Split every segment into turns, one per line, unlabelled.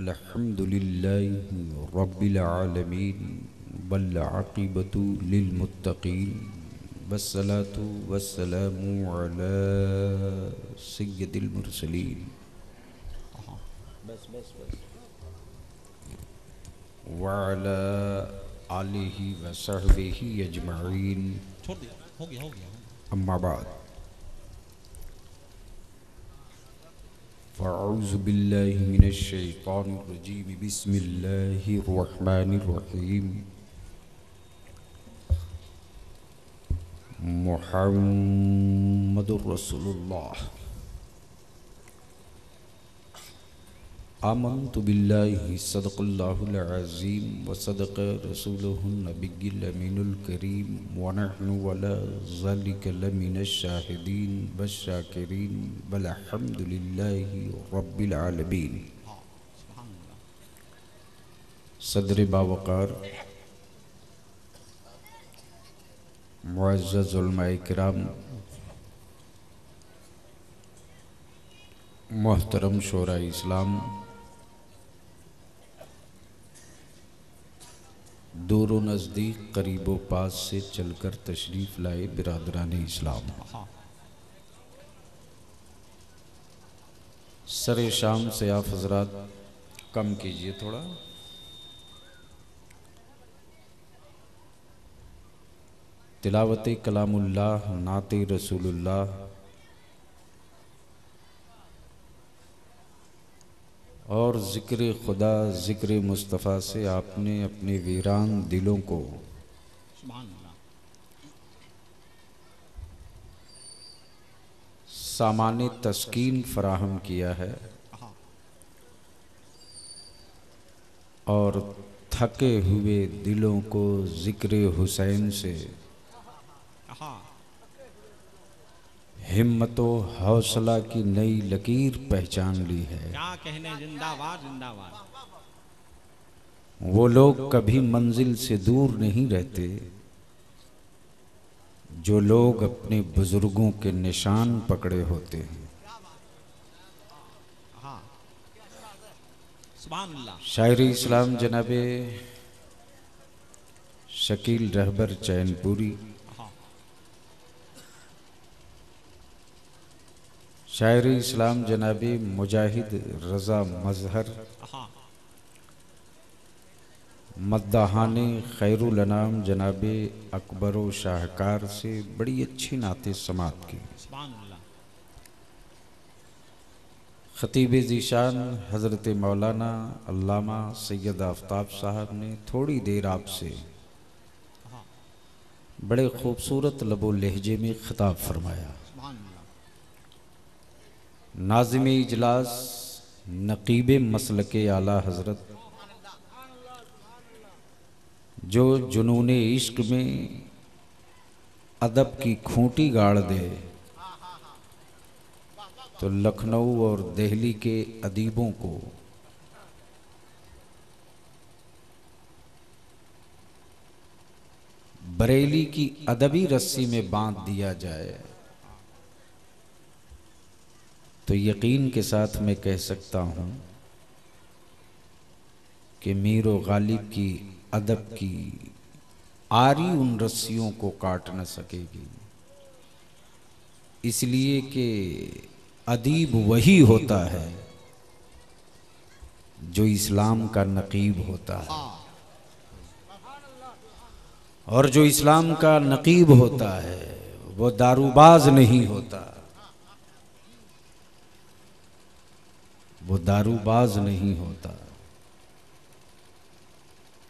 अल्हम्दुलिल्लाहि रब्बिल आलमीन वल आक़िबतु लिल मुत्तक़ीन वस्सलातु वस्सलामु अला सय्यदिल मुरसलीन व अला आलिहि व सहबिहि अजमईन। अम्मा बाद फ़अऊज़ु बिल्लाहि मिनश शैतानिर रजीम बिस्मिल्लाहिर रहमानिर रहीम। मुहम्मदुर रसूलुल्लाह आमन्तु बिल्लाहि सदक़ल्लाहुल अज़ीम व सदक़ रसूलुहुन नबिय्युल अमीनुल करीम व नहनु अला ज़ालिका लमिनश शाहिदीन वश्शाकिरीन वल्हम्दुलिल्लाहि रब्बिल आलमीन। सदर बावक़ार मुअज़्ज़ज़ उलमाए किराम, मोहतरम शोराए इस्लाम, दूर नज़दीक करीबो पास से चलकर तशरीफ़ लाए बिरादरान इस्लाम, सरे शाम से आप हज़रात कम कीजिए थोड़ा। तिलावत कलामुल्लाह, नाते रसूलुल्लाह और ज़िक्र खुदा, ज़िक्र मुस्तफ़ा से आपने अपने वीरान दिलों को सामाने तस्कीन फराहम किया है और थके हुए दिलों को ज़िक्र हुसैन से हिम्मतो हौसला की नई लकीर पहचान ली है।
क्या कहने, जिंदाबाद जिंदाबाद।
वो लोग कभी मंजिल से दूर नहीं रहते जो लोग अपने बुजुर्गों के निशान पकड़े होते हैं।
सुभान अल्लाह।
शायरी इस्लाम जनाबे शकील रहबर चैनपुरी, शायरी इस्लाम जनाबे मुजाहिद रज़ा मजहर, मद्दाहाने खैरुल अनाम जनाबे अकबरो शाहकार से बड़ी अच्छी नाते समात की। खतीब ज़ीशान हज़रत मौलाना अल्लामा सैयद आफ्ताब साहब ने थोड़ी देर आपसे बड़े खूबसूरत लबो लहजे में खिताब फरमाया। नाज़िम इजलास नकीब मसलके आला हज़रत, जो जुनूने इश्क में अदब की खूंटी गाड़ दे, तो लखनऊ और दिल्ली के अदीबों को बरेली की अदबी रस्सी में बांध दिया जाए तो यकीन के साथ मैं कह सकता हूं कि मीरो गालिब की अदब की आरी उन रस्सियों को काट न सकेगी, इसलिए कि अदीब वही होता है जो इस्लाम का नकीब होता है, और जो इस्लाम का नकीब होता है वो दारूबाज नहीं होता, वो दारूबाज नहीं होता।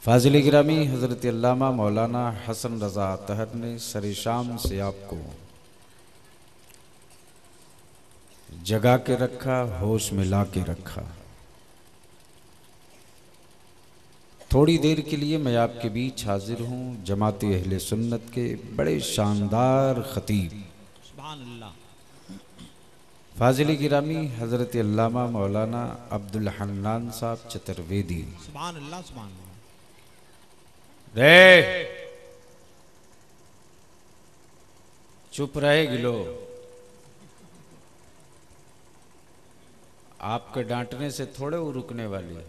फाजिल गिरामी हज़रत अल्लामा मौलाना हसन रज़ा अतहर ने सरे शाम से आपको जगा के रखा, होश में ला के रखा। थोड़ी देर के लिए मैं आपके बीच हाजिर हूँ जमात अहले सुन्नत के बड़े शानदार खतीब फाजिल गिरामी हज़रत अल्लामा मौलाना अब्दुल हन्नान साहब चतुर्वेदी।
सुभान अल्लाह, सुभान अल्लाह।
रे चुप रहे गिलो, आपके डांटने से थोड़े वो रुकने वाली है।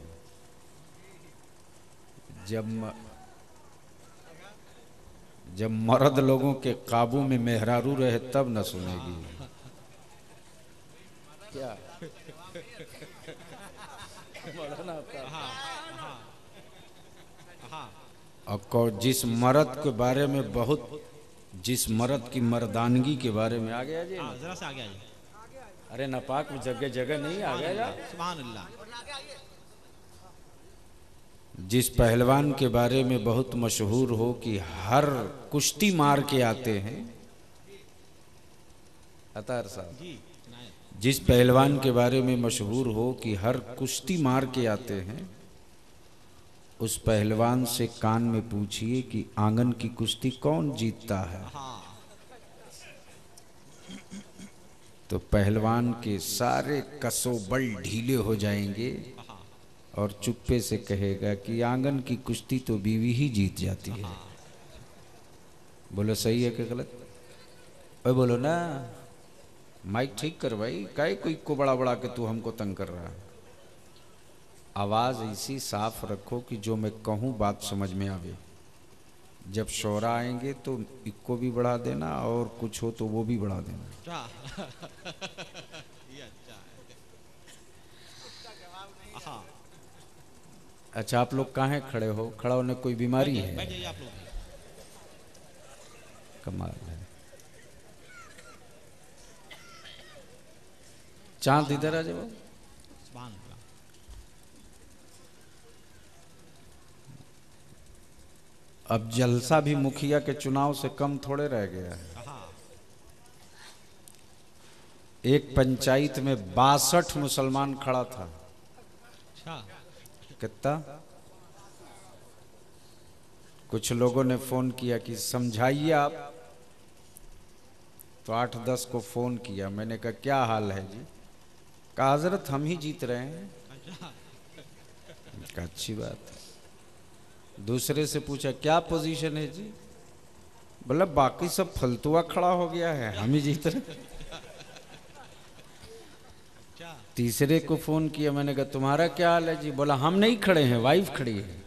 जब मर्द लोगों के काबू में मेहरारू रहे तब न सुनेगी क्या। और जिस मर्द के बारे में जिस मर्द की मर्दानगी के बारे में आ गया जी,
जरा से आ गया जी।
अरे नापाक जगह जगह नहीं आ गया।
सुभान अल्लाह।
जिस पहलवान के बारे में बहुत मशहूर हो कि हर कुश्ती मार के आते हैं, अतार साहब, जिस पहलवान के बारे में मशहूर हो कि हर कुश्ती मार के आते हैं, उस पहलवान से कान में पूछिए कि आंगन की कुश्ती कौन जीतता है। तो पहलवान के सारे कसोबल ढीले हो जाएंगे और चुप्पे से कहेगा कि आंगन की कुश्ती तो बीवी ही जीत जाती है। बोलो सही है कि गलत? ओए बोलो ना, माइक ठीक कर भाई, काहे कोई को बड़ा बड़ा के तू हमको तंग कर रहा है। आवाज ऐसी साफ रखो कि जो मैं कहूँ बात समझ में आवे। जब शोरा आएंगे तो इको भी बढ़ा देना और कुछ हो तो वो भी बढ़ा देना। अच्छा, आप लोग कहाँ खड़े हो? खड़ा होने कोई बीमारी है? कमाल है। चांद इधर आ जाओ। अब जलसा भी मुखिया के चुनाव से कम थोड़े रह गया है। एक पंचायत में 62 मुसलमान खड़ा था। कितना? कुछ लोगों ने फोन किया कि समझाइए आप, तो 8-10 को फोन किया। मैंने कहा क्या हाल है जी? कहा हजरत हम ही जीत रहे हैं। कहा अच्छी बात है। दूसरे से पूछा क्या पोजीशन है जी? बोला बाकी सब फलतुआ खड़ा हो गया है, हम ही जीत रहे। तीसरे को फोन किया, मैंने कहा तुम्हारा क्या हाल है जी? बोला हम नहीं खड़े हैं, वाइफ खड़ी है।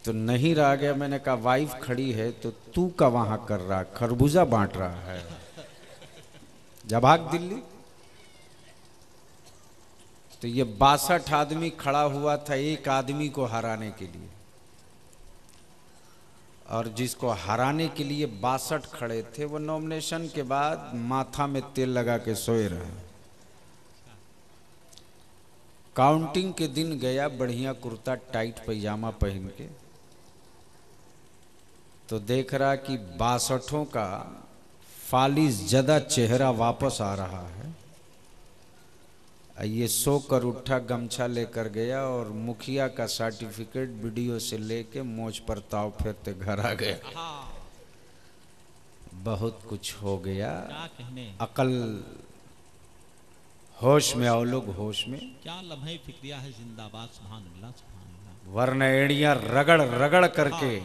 तो नहीं रहा गया। मैंने कहा वाइफ खड़ी है तो तू का वहां कर रहा, खरबूजा बांट रहा है। जब भाग दिल्ली। तो ये 62 आदमी खड़ा हुआ था एक आदमी को हराने के लिए, और जिसको हराने के लिए 62 खड़े थे वो नॉमिनेशन के बाद माथा में तेल लगा के सोए रहे। काउंटिंग के दिन गया बढ़िया कुर्ता टाइट पैजामा पहन के, तो देख रहा कि 62 का फालिस जदा चेहरा वापस आ रहा है। ये सो कर उठा, गमछा लेकर गया और मुखिया का सर्टिफिकेट वीडियो से लेके मोछ पर ताव फेरते घर आ गया। बहुत कुछ हो गया। अकल होश में आओ लोग, होश में।
क्या लम्हे फिक्रिया है जिंदाबाद। सुभान अल्लाह, सुभान अल्लाह।
वरना एड़ियां रगड़ रगड़ करके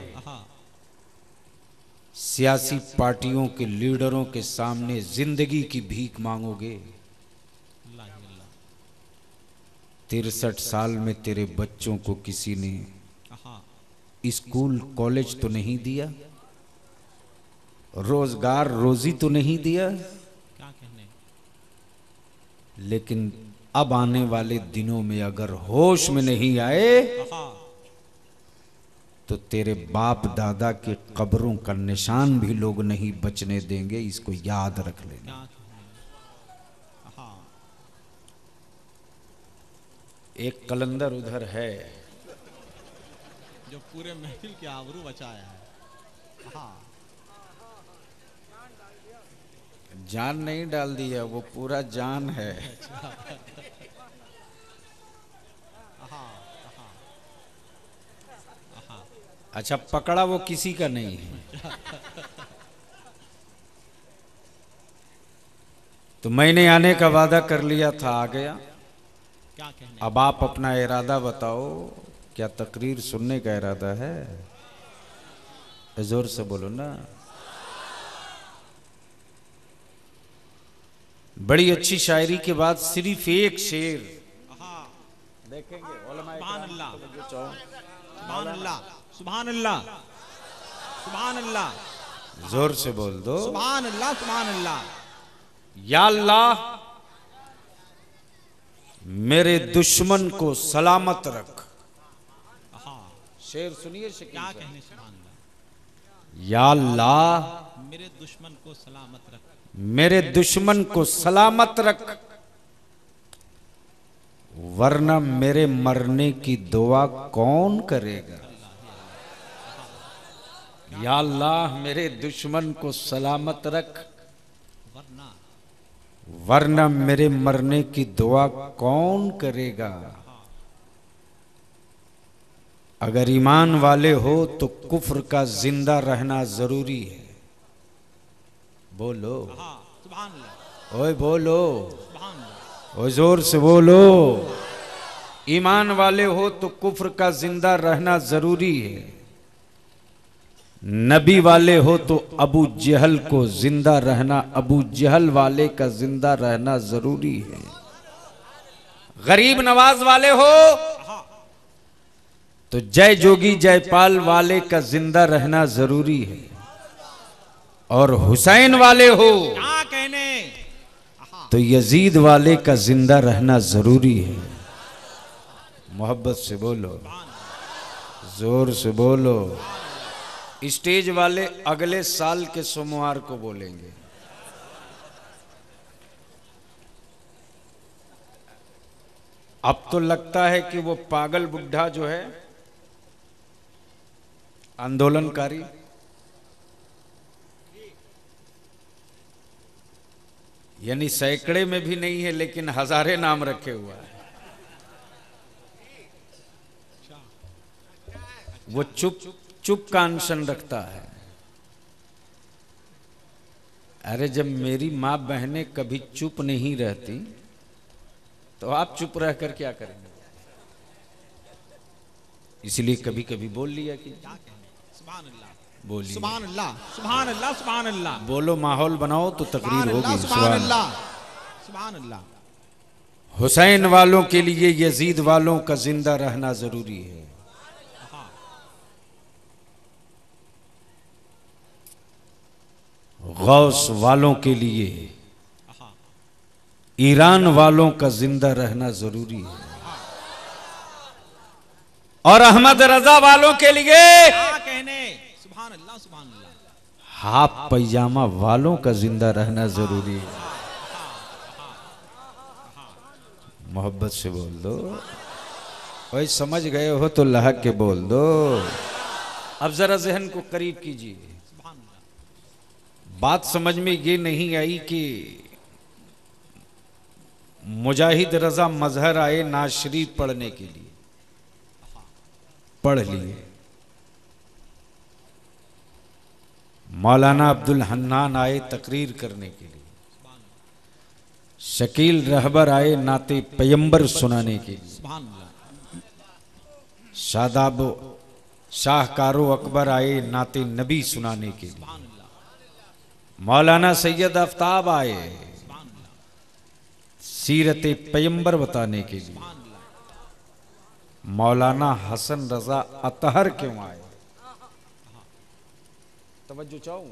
सियासी पार्टियों के लीडरों के सामने जिंदगी की भीख मांगोगे। 63 साल में तेरे बच्चों को किसी ने स्कूल कॉलेज तो नहीं दिया, रोजगार रोजी तो नहीं दिया,
क्या कहने।
लेकिन अब आने वाले दिनों में अगर होश में नहीं आए तो तेरे बाप दादा के कब्रों का निशान भी लोग नहीं बचने देंगे। इसको याद रख लेना। एक कलंदर उधर है
जो पूरे महफिल के आबरू बचाया है।
जान नहीं डाल दिया, वो पूरा जान है। अच्छा, पकड़ा वो किसी का नहीं है। तो मैंने आने का वादा कर लिया था, आ गया।
क्या कहने।
अब आप अपना इरादा बताओ, क्या तकरीर सुनने का इरादा है? जोर से बोलो ना। बड़ी अच्छी शायरी के बाद सिर्फ एक शेर देखेंगे
सुभान अल्लाह सुभान अल्लाह सुभान अल्लाह सुभान अल्लाह,
जोर से बोल दो
सुभान अल्लाह सुभान अल्लाह।
या अल्लाह मेरे दुश्मन को सलामत रख। शेर सुनिए शकील
क्या
साहब।
कहने सुभान अल्लाह।
या अल्लाह
मेरे दुश्मन को सलामत रख,
मेरे दुश्मन को सलामत रख, वरना मेरे मरने की दुआ कौन करेगा। या अल्लाह मेरे दुश्मन को सलामत रख,
वरना
वरना मेरे मरने की दुआ कौन करेगा। अगर ईमान वाले हो तो कुफ्र का जिंदा रहना जरूरी है। बोलो
हाँ सुभान अल्लाह
ओए बोलो,
सुभान अल्लाह।
ओए जोर से बोलो। ईमान वाले हो तो कुफ्र का जिंदा रहना जरूरी है। नबी वाले हो तो अबू जहल को जिंदा रहना, अबू जहल वाले का जिंदा रहना जरूरी है। गरीब नवाज वाले हो तो जय जोगी जयपाल वाले का जिंदा रहना जरूरी है। और हुसैन वाले हो
क्या कहने,
तो यजीद वाले का जिंदा रहना जरूरी है। मोहब्बत से बोलो, जोर से बोलो। स्टेज वाले अगले साल के सोमवार को बोलेंगे। अब तो लगता है कि वो पागल बुढ़ा जो है आंदोलनकारी, यानी सैकड़े में भी नहीं है लेकिन हजारे नाम रखे हुआ है, वो चुप चुप का अनशन रखता है। अरे जब मेरी माँ बहनें कभी चुप नहीं रहती तो आप चुप रहकर क्या करेंगे। इसलिए कभी कभी बोल लिया कि
क्या कहने सुभान अल्लाह
बोलिए,
सुभान अल्लाह सुभान अल्लाह सुभान अल्लाह
बोलो, माहौल बनाओ तो तकरीर होगी।
सुभान अल्लाह सुभान अल्लाह।
हुसैन वालों के लिए यजीद वालों का जिंदा रहना जरूरी है। गौस वालों के लिए ईरान वालों का जिंदा रहना जरूरी है। और अहमद रजा वालों के लिए
क्या कहने सुभान अल्लाह सुभान अल्लाह।
हाफ पैजामा वालों का जिंदा रहना जरूरी है। मोहब्बत से बोल दो। भाई समझ गए हो तो लहक के बोल दो। अब जरा जहन को करीब कीजिए। बात समझ में ये नहीं आई कि मुजाहिद रजा मजहर आए नाज शरीफ पढ़ने के लिए, पढ़ लिए। मौलाना अब्दुल हन्नान आए तकरीर करने के लिए, शकील रहबर आए नाते पैगंबर सुनाने के लिए,
सुभान अल्लाह
शादाब शाहकारो अकबर आए नाते नबी सुनाने के लिए, मौलाना सैयद आफ्ताब आए सीरत पैगंबर बताने के लिए, मौलाना हसन रजा अतहर क्यों आए। तवज्जो चाहूं,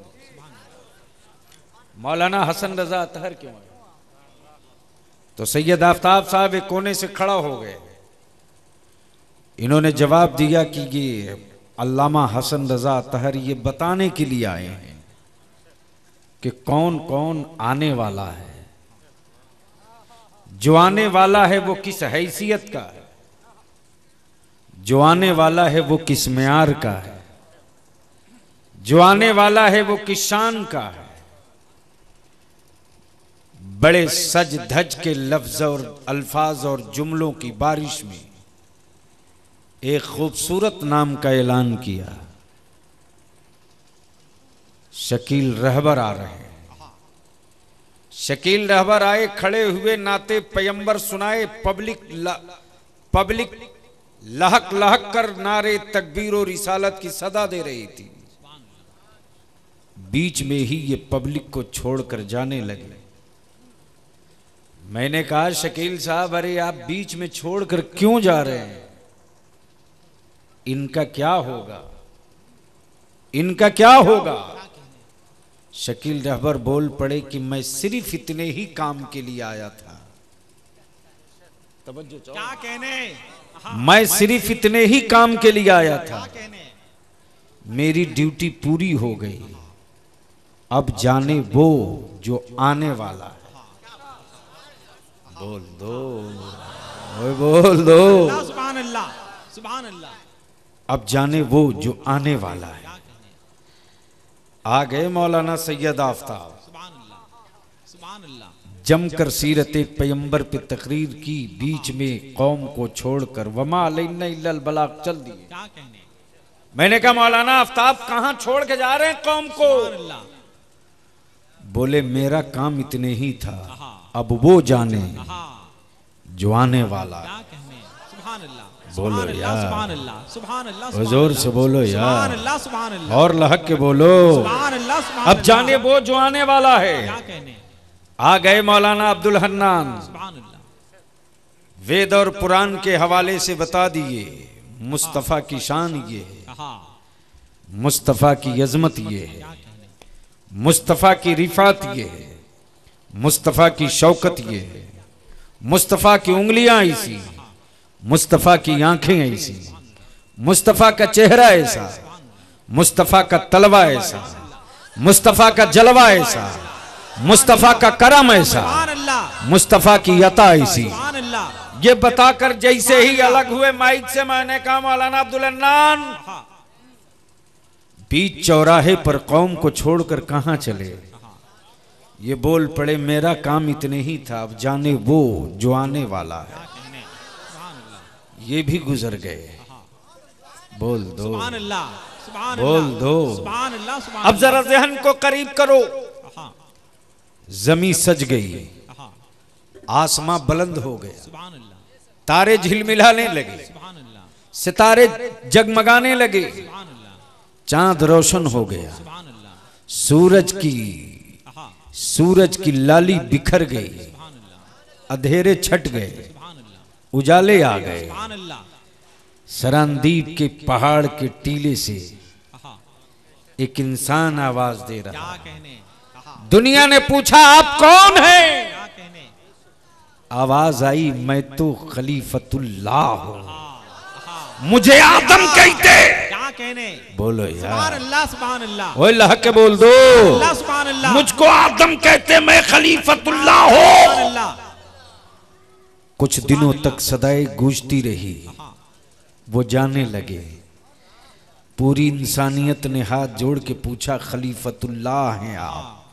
मौलाना हसन रजा अतहर क्यों आए। तो सैयद आफ्ताब साहब एक कोने से खड़ा हो गए। इन्होंने जवाब दिया कि ये अल्लामा हसन रजा अतहर ये बताने के लिए आए हैं कि कौन कौन आने वाला है। जो आने वाला है वो किस हैसियत का है, जो आने वाला है वो किस मेयार का है, जो आने वाला है वो किस शान का है। बड़े सज धज के लफ्ज और अल्फाज और जुमलों की बारिश में एक खूबसूरत नाम का ऐलान किया। शकील रहबर आ रहे हैं। शकील रहबर आए, खड़े हुए नाते पैगंबर सुनाए। पब्लिक लहक लहक कर नारे तकबीर और रिसालत की सदा दे रही थी। बीच में ही ये पब्लिक को छोड़कर जाने लगे। मैंने कहा शकील साहब, अरे आप बीच में छोड़कर क्यों जा रहे हैं? इनका क्या होगा, इनका क्या होगा? शकील रहबर बोल पड़े कि मैं सिर्फ इतने ही काम के लिए आया था।
क्या कहने?
मैं सिर्फ इतने ही काम के लिए आया था, मेरी ड्यूटी पूरी हो गई। अब जाने वो जो आने वाला है। बोल दो, बोल दो,
सुभान अल्लाह, सुभान अल्लाह।
अब जाने वो जो आने वाला है। आ गए मौलाना सैयद आफ्ताब,
सुभान अल्लाह, सुभान अल्लाह।
जमकर सीरत पैगंबर पे तकरीर की, बीच में कौम को छोड़कर वमा अलैना इल्लल बलाग चल दिए।
क्या कहने?
मैंने कहा मौलाना आफ्ताब कहां छोड़ के जा रहे हैं कौम को? बोले मेरा काम इतने ही था, अब वो जाने जो आने वाला।
क्या कहने? सुभान अल्लाह,
बोलो यार,
सुभान अल्लाह, सुभान अल्लाह,
जोर से बोलो यार,
सुभान अल्लाह, सुभान अल्लाह,
और लहक के बोलो,
सुभान अल्लाह, सुभान
अब जाने वो जो आने वाला है।
क्या कहने?
आ गए मौलाना अब्दुल हन्नान,
सुभान अल्लाह।
वेद और पुराण के हवाले से बता दिए मुस्तफा की शान ये है, मुस्तफा की अजमत ये है, मुस्तफा की रिफात ये है, मुस्तफा की शौकत ये है, मुस्तफा की उंगलियां ऐसी, मुस्तफा की आंखें ऐसी, मुस्तफा का चेहरा ऐसा, मुस्तफा का तलवा ऐसा, मुस्तफा का जलवा ऐसा, मुस्तफा का करम ऐसा, मुस्तफा की अता ऐसी। ये बताकर जैसे ही अलग हुए माइक से, मैंने कहा मौलाना अब्दुल हन्नान, बीच चौराहे पर कौम को छोड़कर कहां चले? ये बोल पड़े मेरा काम इतने ही था, अब जाने वो जो आने वाला है। ये भी गुजर गए। बोल दो, बोल दो। अब जरा ज़हन को करीब करो। जमी सज गई, आसमां बुलंद हो गया, तारे झिलमिलाने लगे, सितारे जगमगाने लगे, चांद रोशन हो गया, सूरज की लाली बिखर गई, अंधेरे छट गए, उजाले आ गए। सरांदीप के पहाड़ के टीले से एक इंसान आवाज दे रहा। दुनिया ने पूछा आप कौन हैं? आवाज आई मैं तो खलीफतुल्लाह हूं, मुझे आदम कहते।
क्या कहने?
बोलो यार,
सुभान अल्लाह, सुभान अल्लाह,
ओए लहक के बोल दो,
सुभान अल्लाह।
मुझको आदम कहते, मैं खलीफतुल्लाह हूं। कुछ दिनों तक सदाएं गूंजती रही। वो जाने लगे। पूरी इंसानियत ने हाथ जोड़ के पूछा खलीफतुल्लाह हैं आप,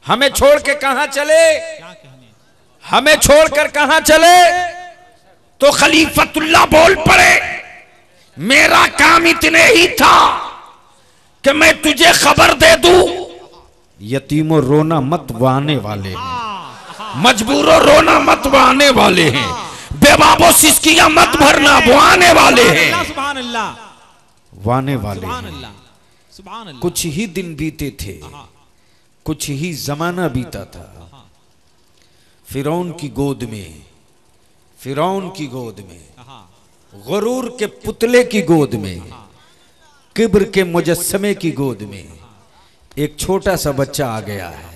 हमें छोड़ के कहां चले? हमें छोड़कर कहां चले? तो खलीफतुल्लाह बोल पड़े मेरा काम इतने ही था कि मैं तुझे खबर दे दूं, यतीमों रोना मत वाने वाले हैं, मजबूरों रोना मत वाने वाले हैं, बेबाबों सिसकियां मत भरना वो आने वाले हैं,
सुभान अल्लाह,
वाने वाले
सुभान
हैं।
अल्लाह, सुभान अल्लाह।
कुछ ही दिन बीते थे, कुछ ही जमाना बीता था। फिरौन की गोद में, फिरौन की गोद में, गुरूर के पुतले की गोद में, किब्र के मुजस्समे की गोद में एक छोटा सा बच्चा आ गया है।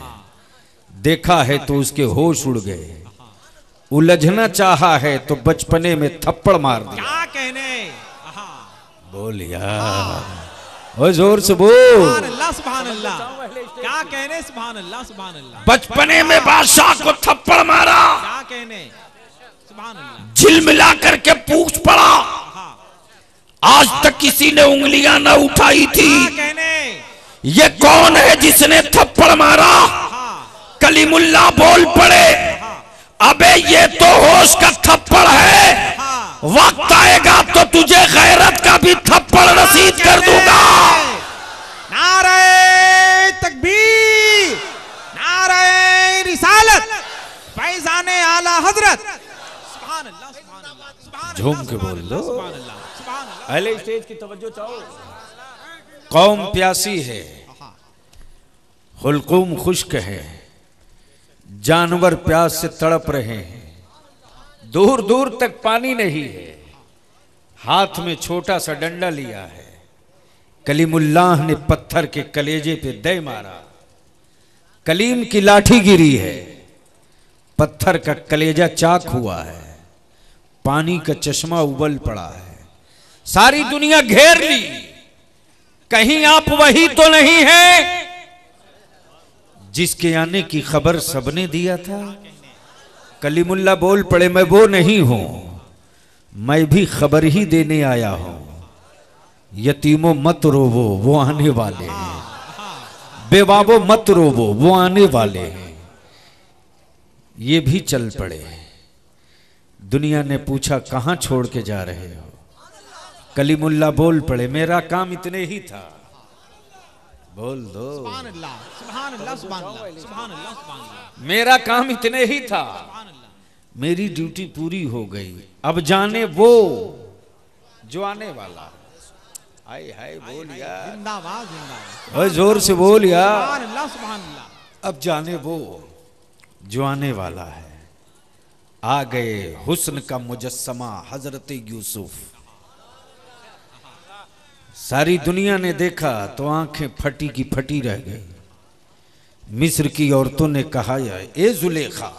देखा है तो उसके होश उड़ गए, उलझना चाहा है तो बचपने में थप्पड़ मार दिया।
क्या कहने?
बोल यार, ओ जोर से बोल।
सुभान अल्लाह, सुभान अल्लाह। क्या कहने? सुभान अल्लाह, सुभान अल्लाह।
बचपने में बादशाह को थप्पड़ मारा,
क्या कहने? सुभान अल्लाह।
झिलमिला करके पूछ पड़ा, आज तक किसी ने उंगलियां न उठाई थी।
क्या कहने?
ये कौन है जिसने थप्पड़ मारा? कलीमुल्लाह बोल पड़े अबे ये तो होश का थप्पड़ है, वक्त आएगा तो तुझे गैरत का भी थप्पड़ नसीब कर दूंगा।
नारे तकबीर, नारे रिसालत, फैज़ाने आला हजरत। सुभान अल्लाह, सुभान अल्लाह, सुभान अल्लाह।
झूम के बोल दो।
सुभान अल्लाह, सुभान अल्लाह।
पहले स्टेज की तवज्जो चाहो। कौम प्यासी है, हुल्कूम खुश्क है, जानवर प्यास से तड़प रहे हैं, दूर दूर तक पानी नहीं है, हाथ में छोटा सा डंडा लिया है। कलीमुल्लाह ने पत्थर के कलेजे पे दे मारा, कलीम की लाठी गिरी है, पत्थर का कलेजा चाक हुआ है, पानी का चश्मा उबल पड़ा है। सारी दुनिया घेर ली, कहीं आप वही तो नहीं है जिसके आने की खबर सबने दिया था। कलीमुल्लाह बोल पड़े, मैं वो नहीं हूं, मैं भी खबर ही देने आया हूं। यतीमों मत रोवो, वो आने वाले हैं, बेवाबो मत रोवो, वो आने वाले हैं। ये भी चल पड़े। दुनिया ने पूछा कहां छोड़ के जा रहे हो? कलीमुल्लाह बोल पड़े, मेरा काम इतने ही था। बोल दो
सुभान अल्लाह, सुभान अल्लाह, सुभान अल्लाह, सुभान अल्लाह, सुभान अल्लाह।
मेरा काम इतने ही था, मेरी ड्यूटी पूरी हो गई। अब जाने वो जो आने वाला। हाय हाय बोल यार,
जिंदाबाद जिंदाबाद,
ओए जोर से बोल यार।
सुभान अल्लाह, सुभान अल्लाह।
अब जाने वो जो आने वाला है। आ गए हुस्न का मुजस्समा हजरत यूसुफ। सारी दुनिया ने देखा तो आंखें फटी की फटी रह गई। मिस्र की औरतों ने कहा, ए जुलेखा,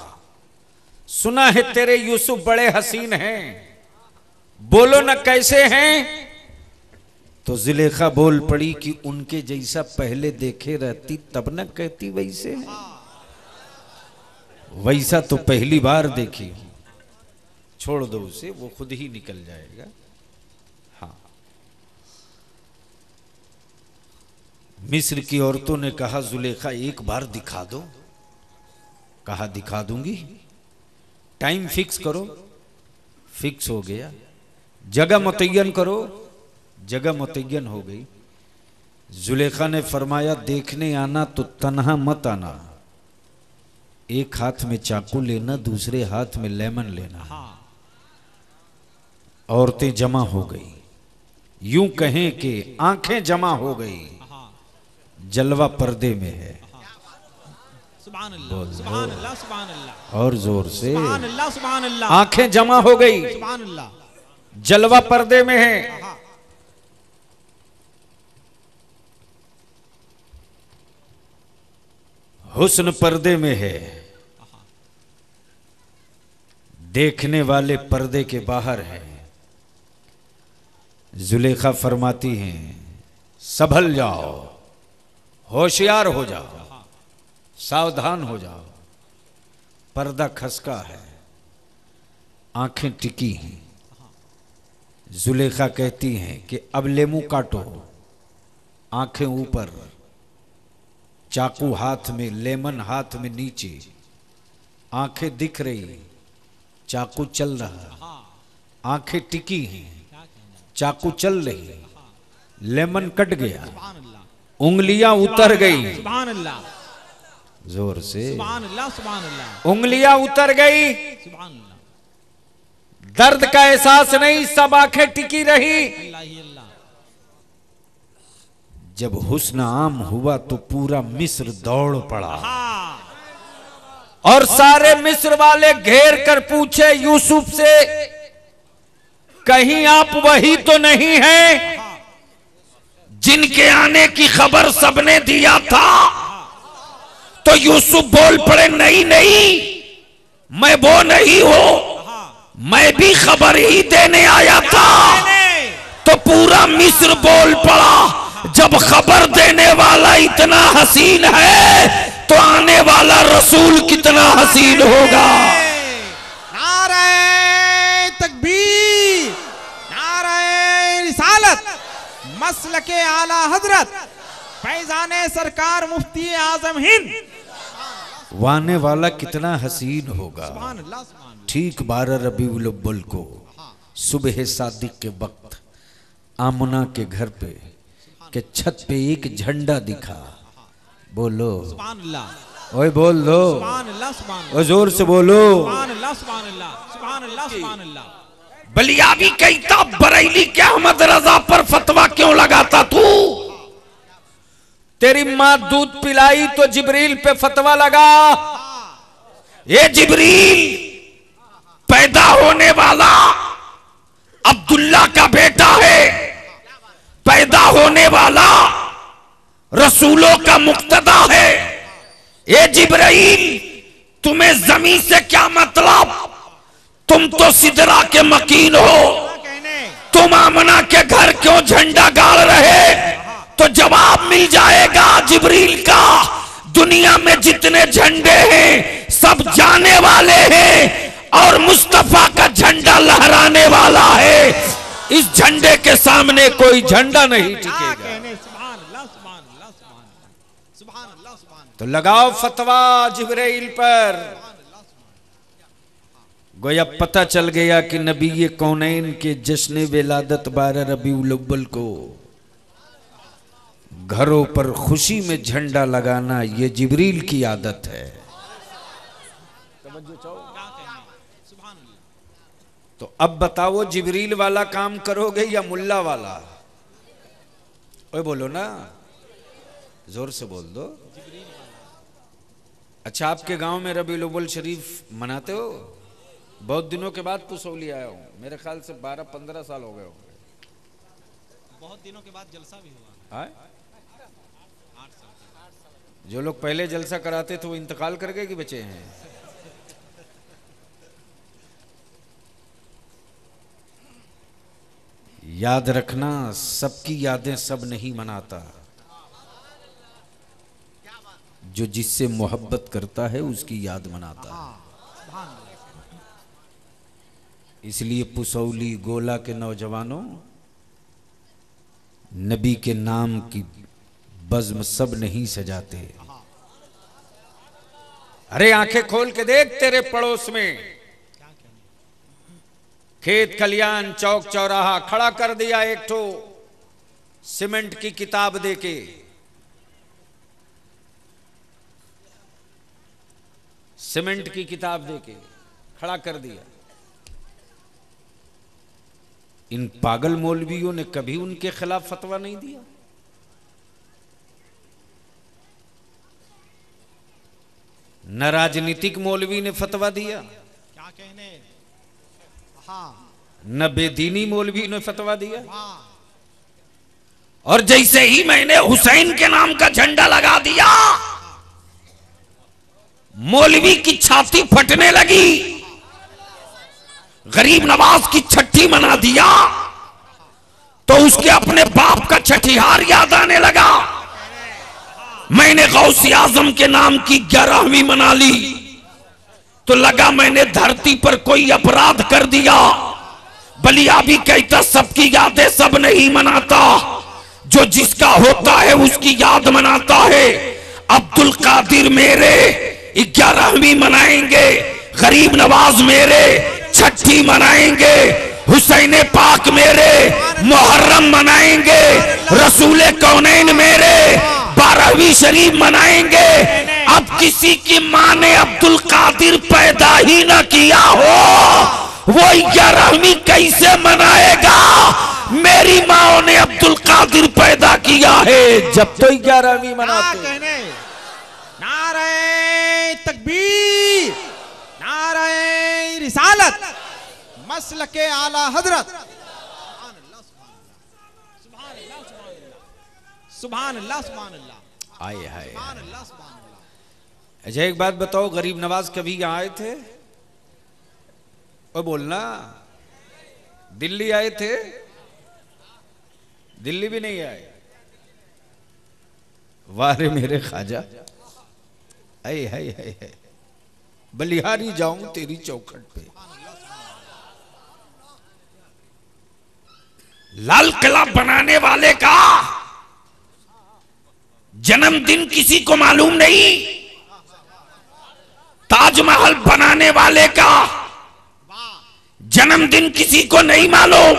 सुना है तेरे यूसुफ बड़े हसीन हैं, बोलो न कैसे हैं। तो जुलेखा बोल पड़ी कि उनके जैसा पहले देखे रहती तब न कहती वैसे है। वैसा तो पहली बार देखी, छोड़ दो उसे, वो खुद ही निकल जाएगा। हाँ, मिस्र की औरतों ने कहा, जुलेखा एक बार दिखा दो। कहा दिखा दूंगी, टाइम फिक्स करो। फिक्स हो गया। जगह मुतय्यन करो, जगह मुतय्यन हो गई। जुलेखा ने फरमाया, देखने आना तो तन्हा मत आना, एक हाथ में चाकू लेना, दूसरे हाथ में लेमन लेना। औरतें जमा हो गई, यूं कहें कि आंखें जमा हो गई। जलवा पर्दे में है।
सुभान अल्लाह, सुभान अल्लाह, सुभान अल्लाह,
और जोर से
सुभान अल्लाह, सुभान अल्लाह।
आंखें जमा हो गई,
सुभान अल्लाह,
जलवा पर्दे में है। हुस्न पर्दे में है, देखने वाले पर्दे के बाहर हैं। जुलेखा फरमाती हैं, संभल जाओ, होशियार हो जाओ, सावधान हो जाओ, पर्दा खसका है, आंखें टिकी हैं। जुलेखा कहती हैं कि अब लेमू काटो, आंखें ऊपर, चाकू हाथ में, लेमन हाथ में नीचे, आंखें दिख रही, चाकू चल रहा, आंखें टिकी हैं, चाकू चल रही, लेमन कट गया, उंगलियां उतर गई।
सुभान अल्लाह,
जोर से
सुभान अल्लाह, सुभान अल्लाह,
उंगलियां उतर गई।
सुभान अल्लाह,
दर्द का एहसास नहीं, सब आंखें टिकी रही।
अल्लाह ही अल्लाह।
जब हुस्न आम हुआ तो पूरा मिस्र दौड़ पड़ा और सारे मिस्र वाले घेर कर पूछे यूसुफ से, कहीं आप वही तो नहीं हैं जिनके आने की खबर सबने दिया था? तो यूसुफ बोल पड़े, नहीं नहीं, मैं वो नहीं हूं, मैं भी खबर ही देने आया था। तो पूरा मिस्र बोल पड़ा, जब खबर देने वाला इतना हसीन है तो आने वाला रसूल कितना हसीन होगा।
नारे तकबीर, नारे रिसालत, मसलके आला हजरत फैजाने सरकार मुफ्ती आजम हिंद।
वाने वाला कितना हसीन होगा।
सुभान अल्लाह, सुभान अल्लाह।
ठीक 12 रबीउल अव्वल को सुबह सादिक के वक्त आमना के घर पे के छत पे एक झंडा दिखा। बोलो
सुभान अल्लाह,
ओए बोल दो,
सुभान अल्लाह, सुभान
ओए जोर से बोलो।
सुभान अल्लाह, सुभान अल्लाह, सुभान अल्लाह, सुभान अल्लाह।
बलियावी कहता, बरेली के अहमद रजा पर फतवा क्यों लगाता तू? तेरी माँ दूध पिलाई तो जिब्रील पे फतवा लगा, ये जिब्रील पैदा होने वाला अब्दुल्ला का बेटा है, पैदा होने वाला रसूलों का मुक्तदा है। ये जिब्रील तुम्हें जमीन से क्या मतलब, तुम तो सिदरा के मकीन हो, तुम आमना के घर क्यों झंडा गाड़ रहे? तो जवाब मिल जाएगा जिब्रील का, दुनिया में जितने झंडे हैं सब जाने वाले हैं और मुस्तफा का झंडा लहराने वाला है। इस झंडे के सामने कोई झंडा नहीं टिकेगा। तो लगाओ फतवा जिब्रील पर। गोया पता चल गया कि नबी ये कौनैन के जश्न विलादत 12 रबीउल अव्वल को घरों पर खुशी में झंडा लगाना ये जिब्रील की आदत है। तो अब बताओ जिब्रील वाला काम करोगे या मुल्ला वाला? ओए बोलो ना, जोर से बोल दो। अच्छा, आपके गांव में रबीउल अव्वल शरीफ मनाते हो? बहुत दिनों के बाद पुसौली आया हूं, मेरे ख्याल से 12-15 साल हो गए होंगे।
बहुत दिनों के बाद जलसा भी हुआ
है? 8 साल। जो लोग पहले जलसा कराते थे वो इंतकाल कर गए कि बचे हैं? याद रखना, सबकी यादें सब नहीं मनाता। जो जिससे मोहब्बत करता है उसकी याद मनाता है। इसलिए पुसौली गोला के नौजवानों, नबी के नाम की बज़्म सब नहीं सजाते। अरे आंखें खोल के देख, तेरे पड़ोस में खेत खलियान चौक चौराहा खड़ा कर दिया एक ठो सीमेंट की किताब देके। सीमेंट की किताब देके खड़ा कर दिया। इन पागल मौलवियों ने कभी उनके खिलाफ फतवा नहीं दिया। न राजनीतिक मौलवी ने फतवा दिया,
क्या कहने,
न बेदीनी मौलवी ने फतवा दिया। और जैसे ही मैंने हुसैन के नाम का झंडा लगा दिया, मौलवी की छाती फटने लगी। गरीब नवाज की छठी मना दिया तो उसके अपने बाप का छठीहार याद आने लगा। मैंने गौसे आजम के नाम की 11वीं मना ली तो लगा मैंने धरती पर कोई अपराध कर दिया। बलिया भी कहता सबकी यादें सब नहीं मनाता, जो जिसका होता है उसकी याद मनाता है। अब्दुल कादिर मेरे 11वीं मनाएंगे, गरीब नवाज मेरे छठी मनाएंगे, हुसैन पाक मेरे मुहर्रम मनाएंगे, रसूल कौनैन मेरे 12वीं शरीफ मनाएंगे। अब किसी की मां ने अब्दुल कादिर पैदा ही ना किया हो, वो 11वीं कैसे मनाएगा? मेरी माँ ने अब्दुल कादिर पैदा किया है, जब तो 11वीं मनाते।
नारे तकबीर, नारे रिसालत, मसलके आला हजरत। सुभान अल्लाह, सुभान अल्लाह।
आए हाय। अच्छा एक बात बताओ, गरीब नवाज कभी यहाँ आए थे? और बोलना, दिल्ली आए थे? दिल्ली भी नहीं आए। वारे मेरे ख्वाजा, आए हाय हाय हाय, बलिहारी जाऊं तेरी चौखट पे। लाल किला बनाने वाले का जन्मदिन किसी को मालूम नहीं, ताजमहल बनाने वाले का जन्मदिन किसी को नहीं मालूम,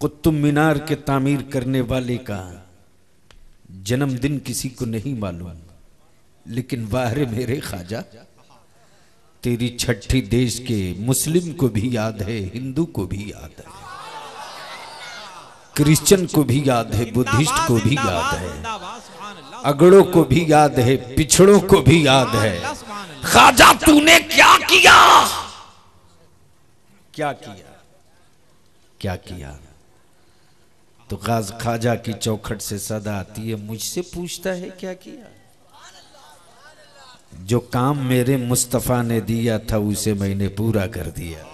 कुतुब मीनार के तामीर करने वाले का जन्मदिन किसी को नहीं मालूम। लेकिन वाह मेरे ख्वाजा, तेरी छठी देश के मुस्लिम को भी याद है, हिंदू को भी याद है, क्रिश्चियन को भी याद है, बुद्धिस्ट को भी याद है, अगड़ों को भी याद है, पिछड़ों को भी याद है। ख्वाजा तूने क्या किया, क्या किया, क्या किया। तो ख्वाजा की चौखट से सदा आती है, मुझसे पूछता है क्या किया। जो काम मेरे मुस्तफा ने दिया था उसे मैंने पूरा कर दिया।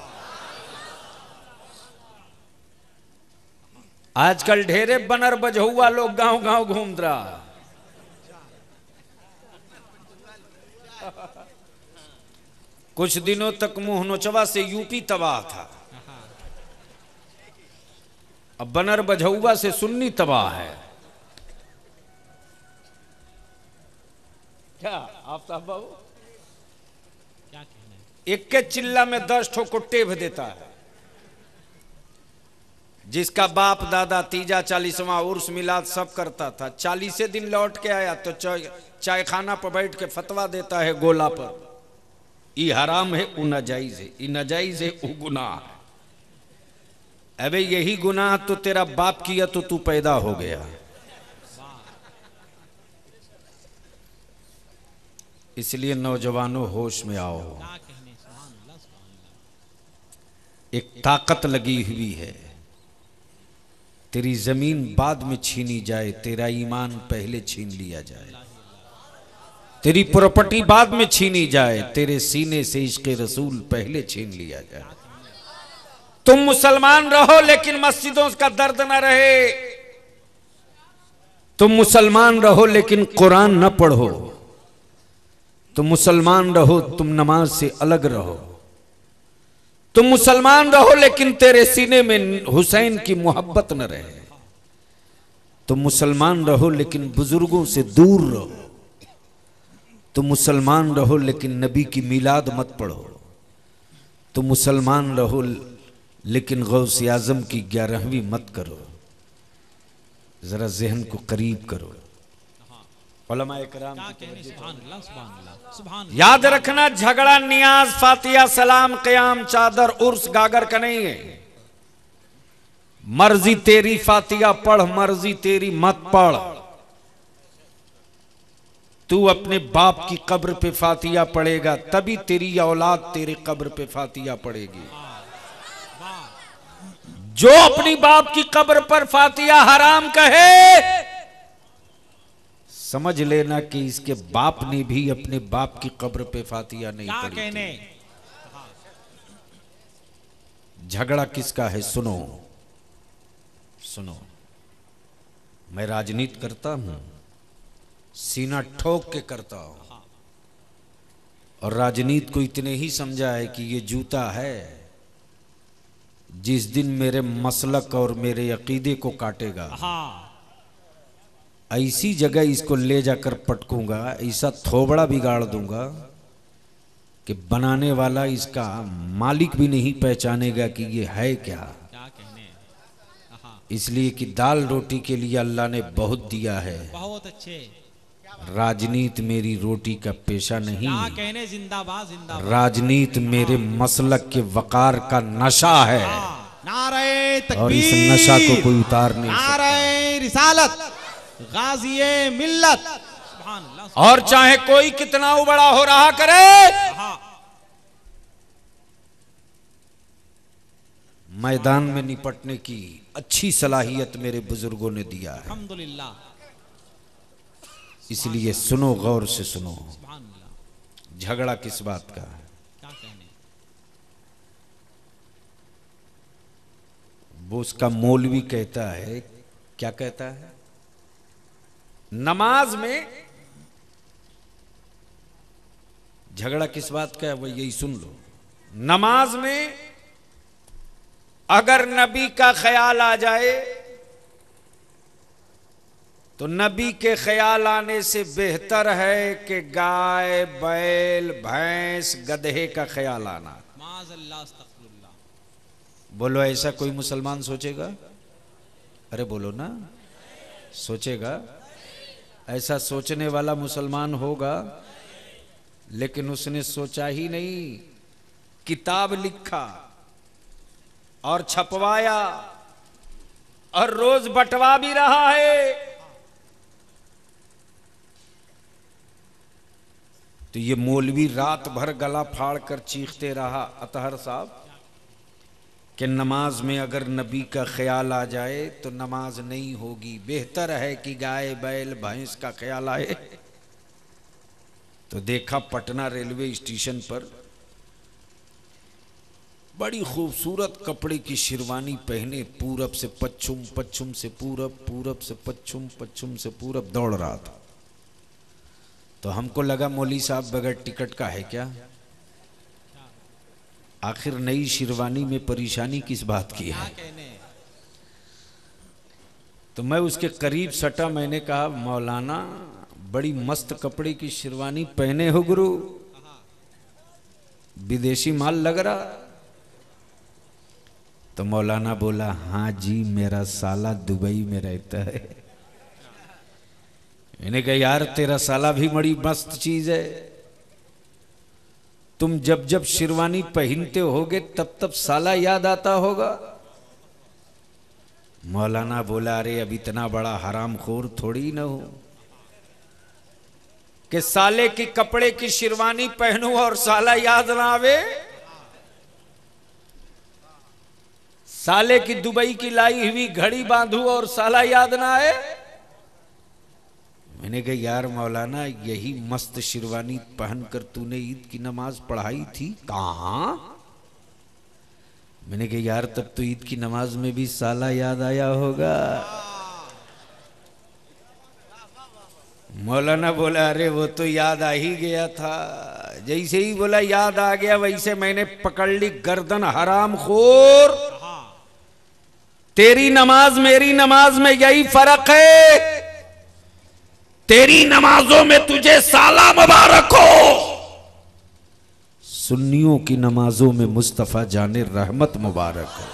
आजकल ढेरे बनर बजहुआ लोग गांव गांव घूम रहा। कुछ दिनों तक मुंह नोचवा से यूपी तबाह था, अब बनर बजहुआ से सुन्नी तबाह है। क्या आप साहब बाबू
क्या कहना है?
एक के चिल्ला में 10 ठो को टेभ देता है। जिसका बाप दादा तीजा 40वां उर्स मिलाद सब करता था, 40 दिन लौट के आया तो चाय खाना पर बैठ के फतवा देता है गोला पर, ई हराम है उ नाजायज है, ई नाजायज है उ गुनाह है। अबे यही गुनाह तो तेरा बाप किया तो तू पैदा हो गया। इसलिए नौजवानों होश में आओ।
क्या कहने? सुभान अल्लाह, सुभान अल्लाह।
एक ताकत लगी हुई है, तेरी जमीन बाद में छीनी जाए, तेरा ईमान पहले छीन लिया जाए। तेरी प्रॉपर्टी बाद में छीनी जाए, तेरे सीने से इश्क़ रसूल पहले छीन लिया जाए। तुम मुसलमान रहो लेकिन मस्जिदों का दर्द न रहे, तुम मुसलमान रहो लेकिन कुरान न पढ़ो, तुम मुसलमान रहो तुम नमाज से अलग रहो, तुम मुसलमान रहो लेकिन तेरे सीने में हुसैन की मोहब्बत न रहे, तुम मुसलमान रहो लेकिन बुजुर्गों से दूर रहो, तुम मुसलमान रहो लेकिन नबी की मिलाद मत पढ़ो, तुम मुसलमान रहो लेकिन गौस आजम की 11वीं मत करो। जरा जहन को करीब करो। उलमाए किराम याद रखना, झगड़ा नियाज फातिया सलाम क़याम चादर उर्स गागर का नहीं है। मर्जी तेरी फातिया पढ़, मर्जी तेरी मत पढ़। तू अपने बाप की कब्र पे फातिया पढ़ेगा तभी तेरी औलाद तेरे कब्र पे फातिया पढ़ेगी। जो अपनी बाप की कब्र पर फातिया हराम कहे, समझ लेना कि इसके बाप ने भी अपने बाप की कब्र पे फातिया नहीं पढ़ी। क्या कहने? झगड़ा किसका है? सुनो सुनो, मैं राजनीति करता हूं, सीना ठोक के करता हूं, और राजनीति को इतने ही समझा है कि ये जूता है, जिस दिन मेरे मसलक और मेरे अकीदे को काटेगा ऐसी जगह इसको ले जाकर पटकूंगा, ऐसा थोबड़ा बिगाड़ दूंगा कि बनाने वाला इसका मालिक भी नहीं पहचानेगा कि ये है क्या।
क्या कहने?
इसलिए कि दाल रोटी के लिए अल्लाह ने बहुत दिया है।
बहुत अच्छे।
राजनीति मेरी रोटी का पेशा नहीं।
क्या कहने? जिंदाबाद जिंदाबाद।
राजनीति मेरे मसलक के वकार का नशा है।
नारे तकबीर,
और इस नशा को कोई उतार नहीं सकता।
नारे रिसालत, गाज़िए मिल्लत।
और चाहे कोई कितना उबड़ा हो रहा करे, मैदान में निपटने की अच्छी सलाहियत मेरे बुजुर्गों ने दिया है।
अल्हम्दुलिल्लाह।
इसलिए सुनो, गौर से सुनो, झगड़ा किस बात का है?
क्या कहने?
वो उसका मौलवी कहता है, क्या कहता है? नमाज में झगड़ा किस बात का है वो यही सुन लो। नमाज में अगर नबी का ख्याल आ जाए तो नबी के ख्याल आने से बेहतर है कि गाय बैल भैंस गधे का ख्याल आना। बोलो, ऐसा कोई मुसलमान सोचेगा? अरे बोलो ना, सोचेगा? ऐसा सोचने वाला मुसलमान होगा, लेकिन उसने सोचा ही नहीं, किताब लिखा और छपवाया और रोज बंटवा भी रहा है। तो ये मौलवी रात भर गला फाड़ कर चीखते रहा अतहर साहब कि नमाज में अगर नबी का ख्याल आ जाए तो नमाज नहीं होगी, बेहतर है कि गाय बैल भैंस का ख्याल आए। तो देखा पटना रेलवे स्टेशन पर बड़ी खूबसूरत कपड़े की शेरवानी पहने पूरब से पश्चिम, पश्चिम से पूरब, पूरब से पश्चिम, पश्चिम से पूरब दौड़ रहा था। तो हमको लगा मौली साहब बगैर टिकट का है क्या? आखिर नई शेरवानी में परेशानी किस बात की है? तो मैं उसके करीब सटा, मैंने कहा मौलाना बड़ी मस्त कपड़े की शेरवानी पहने हो गुरु, विदेशी माल लग रहा। तो मौलाना बोला हाँ जी मेरा साला दुबई में रहता है। मैंने कहा यार तेरा साला भी बड़ी मस्त चीज है, तुम जब जब शेरवानी पहनते होगे तब तब साला याद आता होगा। मौलाना बोला अरे अब इतना बड़ा हरामखोर थोड़ी न हो कि साले की कपड़े की शेरवानी पहनूं और साला याद ना आवे। साले की दुबई की लाई हुई घड़ी बांधू और साला याद ना आए। मैंने कहा यार मौलाना यही मस्त शेरवानी पहनकर तूने ईद की नमाज पढ़ाई थी। कहां? मैंने कहा यार तब तो ईद की नमाज में भी साला याद आया होगा। मौलाना बोला अरे वो तो याद आ ही गया था। जैसे ही बोला याद आ गया वैसे मैंने पकड़ ली गर्दन, हरामखोर तेरी नमाज मेरी नमाज में यही फर्क है, तेरी नमाजों में तुझे साला मुबारक हो, सुन्नियों की नमाजों में मुस्तफा जाने रहमत मुबारक हो।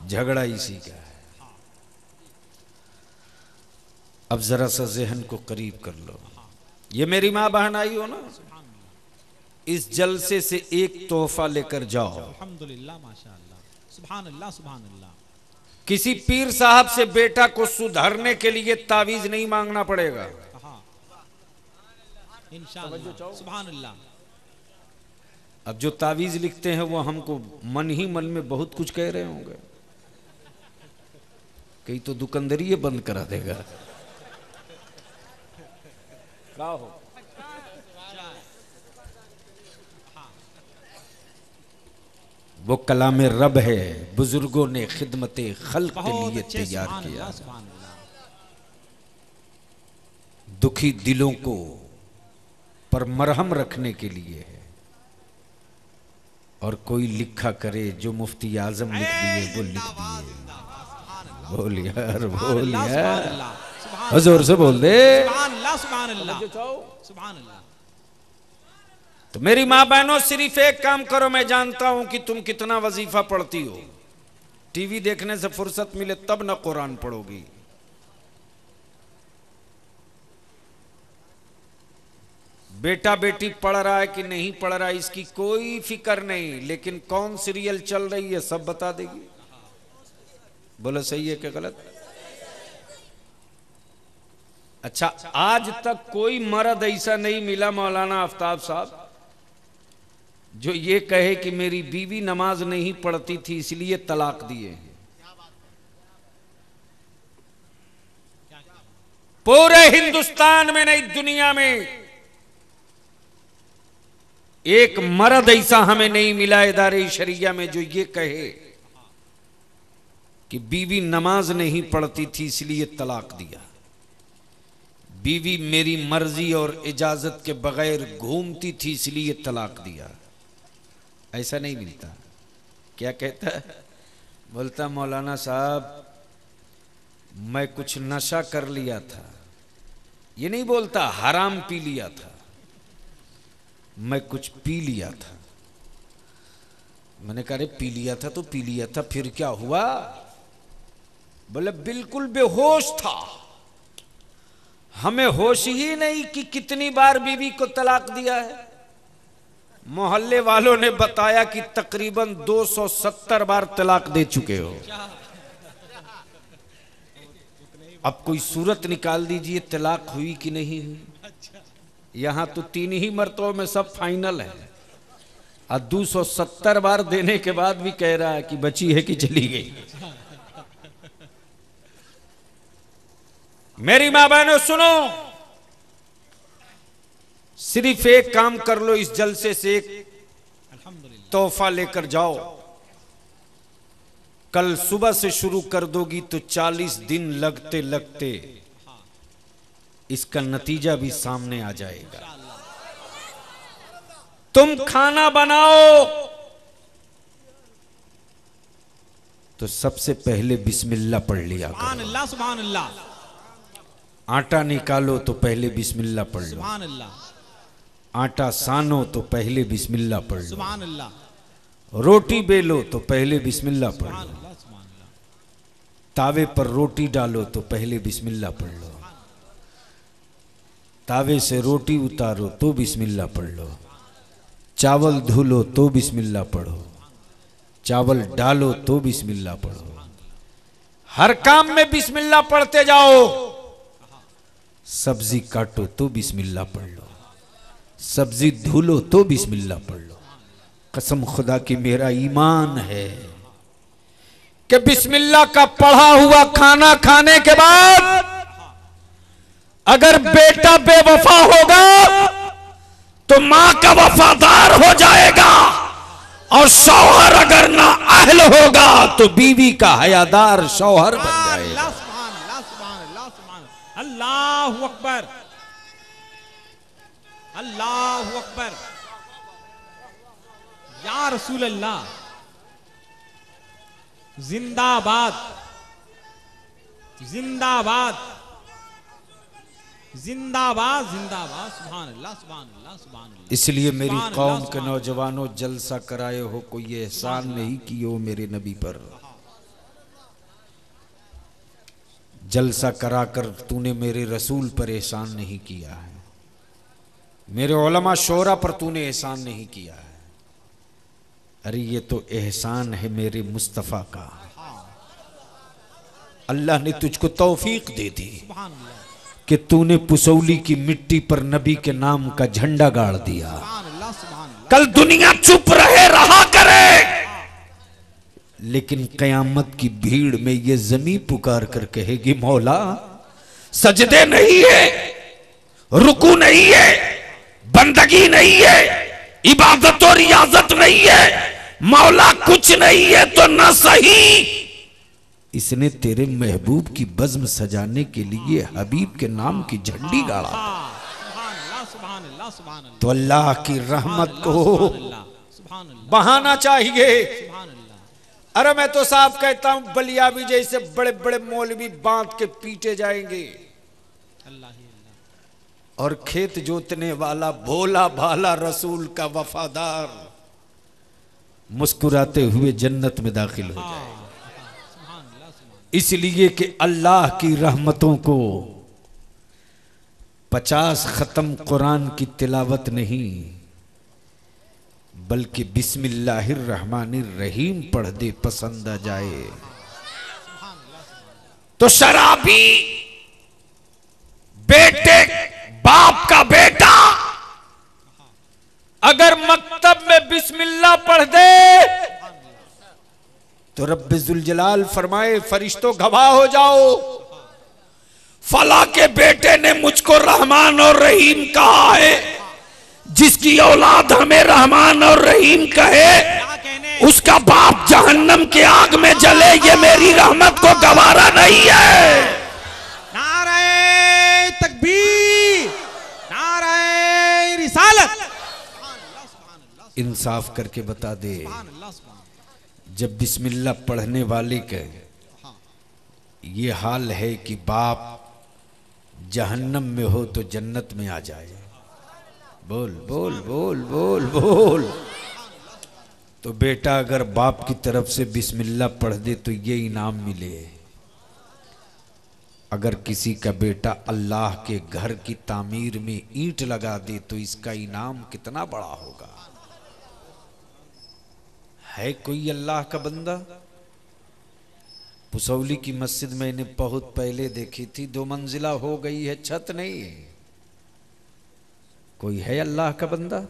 झगड़ा इसी का है। अब जरा सा जहन को करीब कर लो। ये मेरी मां बहन आई हो ना, इस जलसे से एक तोहफा लेकर जाओ।
अल्हम्दुलिल्लाह माशाअल्लाह, सुभान अल्लाह सुभान अल्लाह।
किसी पीर साहब से बेटा को सुधारने के लिए तावीज नहीं मांगना पड़ेगा।
इंशाअल्लाह सुभान अल्लाह।
अब जो तावीज लिखते हैं वो हमको मन ही मन में बहुत कुछ कह रहे होंगे, कहीं तो दुकानदारी बंद करा देगा। क्या हो वो कलाम रब है, बुजुर्गों ने खिदमते खल्क के लिए तैयार किया। दुखी दिलों को पर मरहम रखने के लिए है। और कोई लिखा करे जो मुफ्ती आजम लिख दिए वो लिख दिए। बोल यार बोल यार, जोर से बोल दे
सुभान अल्लाह।
तो मेरी माँ बहनों सिर्फ एक काम करो, मैं जानता हूं कि तुम कितना वजीफा पढ़ती हो, टीवी देखने से फुर्सत मिले तब ना कुरान पढ़ोगी। बेटा बेटी पढ़ रहा है कि नहीं पढ़ रहा है इसकी कोई फिक्र नहीं, लेकिन कौन सीरियल चल रही है सब बता देगी। बोलो सही है क्या गलत? अच्छा आज तक कोई मर्द ऐसा नहीं मिला मौलाना आफ्ताब साहब जो ये कहे कि मेरी बीवी नमाज नहीं पढ़ती थी इसलिए तलाक दिए। पूरे हिंदुस्तान में नहीं दुनिया में एक मर्द ऐसा हमें नहीं मिला इदारे शरिया में जो ये कहे कि बीवी नमाज नहीं पढ़ती थी इसलिए तलाक दिया, बीवी मेरी मर्जी और इजाजत के बगैर घूमती थी इसलिए तलाक दिया। ऐसा नहीं मिलता। क्या कहता है? बोलता मौलाना साहब मैं कुछ नशा कर लिया था। ये नहीं बोलता हराम पी लिया था, मैं कुछ पी लिया था। मैंने कहा अरे पी लिया था तो पी लिया था, फिर क्या हुआ? बोले बिल्कुल बेहोश था, हमें होश ही नहीं कि कितनी बार बीवी को तलाक दिया है। मोहल्ले वालों ने बताया कि तकरीबन 270 बार तलाक दे चुके हो। अब कोई सूरत निकाल दीजिए तलाक हुई कि नहीं हुई। यहां तो 3 ही मरतबों में सब फाइनल है, और 270 बार देने के बाद भी कह रहा है कि बची है कि चली गई। मेरी मां बहनों सुनो, सिर्फ एक काम कर लो, इस जलसे से एक तोहफा लेकर जाओ। कल सुबह से शुरू कर दोगी तो 40 दिन लगते लगते इसका नतीजा भी सामने आ जाएगा। तुम खाना बनाओ तो सबसे पहले बिस्मिल्लाह पढ़ लिया करो।
सुभान अल्लाह, सुभान अल्लाह।
आटा निकालो तो पहले बिस्मिल्लाह पढ़ लो।
सुभान अल्लाह।
आटा सानो तो पहले बिस्मिल्लाह पढ़ लो।
सुभान अल्लाह।
रोटी बेलो तो पहले बिस्मिल्लाह पढ़
सुभान
लो।
अल्लाह, सुभान अल्लाह।
तावे पर रोटी डालो तो पहले बिस्मिल्लाह पढ़ लो। तावे से रोटी उतारो तो बिस्मिल्लाह पढ़ लो। चावल धुलो तो बिस्मिल्लाह पढ़ो। चावल डालो तो बिस्मिल्लाह पढ़ो। हर काम में बिस्मिल्लाह पढ़ते जाओ। सब्जी काटो तो बिस्मिल्लाह पढ़ लो। सब्जी धुलो तो बिस्मिल्लाह पढ़ लो। कसम खुदा की मेरा ईमान है कि बिस्मिल्लाह का पढ़ा हुआ खाना खाने के बाद अगर बेटा बेवफा होगा तो मां का वफादार हो जाएगा, और शौहर अगर ना अहल होगा तो बीवी का हयादार शौहर बन जाएगा।
सुभान अल्लाह, सुभान अल्लाह, सुभान अल्लाह। अल्लाहु अकबर, अल्लाहु अकबर। या रसूल अल्लाह, जिंदाबाद, जिंदाबाद, जिंदाबाद, जिंदाबाद। सुभान अल्लाह, सुभान अल्लाह, सुभान अल्लाह।
इसलिए मेरी
सुभान
कौम
अल्लाह,
के
सुभान
नौजवानों, जलसा कराए हो, कोई एहसान नहीं किए मेरे नबी पर। जलसा कराकर तूने मेरे रसूल पर एहसान नहीं किया है, मेरे उलमा शोरा पर तूने एहसान नहीं किया है। अरे ये तो एहसान है मेरे मुस्तफ़ा का। अल्लाह ने तुझको तौफीक दे दी
सुभान अल्लाह,
कि तूने पुसौली की मिट्टी पर नबी के नाम का झंडा गाड़ दिया।
सुभान अल्लाह, सुभान अल्लाह।
कल दुनिया चुप रहा करे, लेकिन कयामत की भीड़ में ये जमी पुकार कर कहेगी, मौला सजदे नहीं है, रुकू नहीं है, बंदगी नहीं है, इबादत और रियाजत नहीं है, मौला कुछ नहीं है तो ना सही। इसने तेरे महबूब की बज़्म सजाने के लिए हबीब के नाम की झंडी गाड़ा।
सुभान अल्लाह, सुभान अल्लाह, सुभान अल्लाह।
तो अल्लाह की रहमत को
सुभान अल्लाह, सुभान अल्लाह,
बहाना चाहिए।
सुभान अल्लाह।
अरे मैं तो साफ कहता हूं, बलियाबी जैसे बड़े बड़े मौलवी बांध के पीटे जाएंगे,
अल्लाह ही अल्लाह।
और खेत जोतने वाला भोला भाला रसूल का वफादार मुस्कुराते हुए जन्नत में दाखिल हो जाए।
सुभान अल्लाह, सुभान।
इसलिए कि अल्लाह की रहमतों को 50 खत्म कुरान की तिलावत नहीं, बल्कि बिस्मिल्लाहिर रहमानिर रहीम पढ़ दे, पसंद आ जाए। तो शराबी बेटे, बाप का बेटा अगर मकतब में बिस्मिल्लाह पढ़ दे तो रब्बे जुल जलाल फरमाए, फरिश्तों गवाह हो जाओ, फला के बेटे ने मुझको रहमान और रहीम कहा है। जिसकी औलाद हमें रहमान और रहीम कहे, उसका बाप जहन्नम के आग में जले, ये मेरी रहमत को गवारा नहीं है।
नारे तकबीर, नारे रिसालत।
इंसाफ करके बता दे,
सुभान अल्लाह, सुभान।
जब बिस्मिल्लाह पढ़ने वाले का ये हाल है कि बाप जहन्नम में हो तो जन्नत में आ जाए, बोल बोल बोल बोल बोल, तो बेटा अगर बाप की तरफ से बिस्मिल्लाह पढ़ दे तो ये इनाम मिले। अगर किसी का बेटा अल्लाह के घर की तामीर में ईंट लगा दे तो इसका इनाम कितना बड़ा होगा। है कोई अल्लाह का बंदा? पुसौली की मस्जिद मैंने बहुत पहले देखी थी, 2 मंजिला हो गई है, छत नहीं है। कोई है अल्लाह का बंदा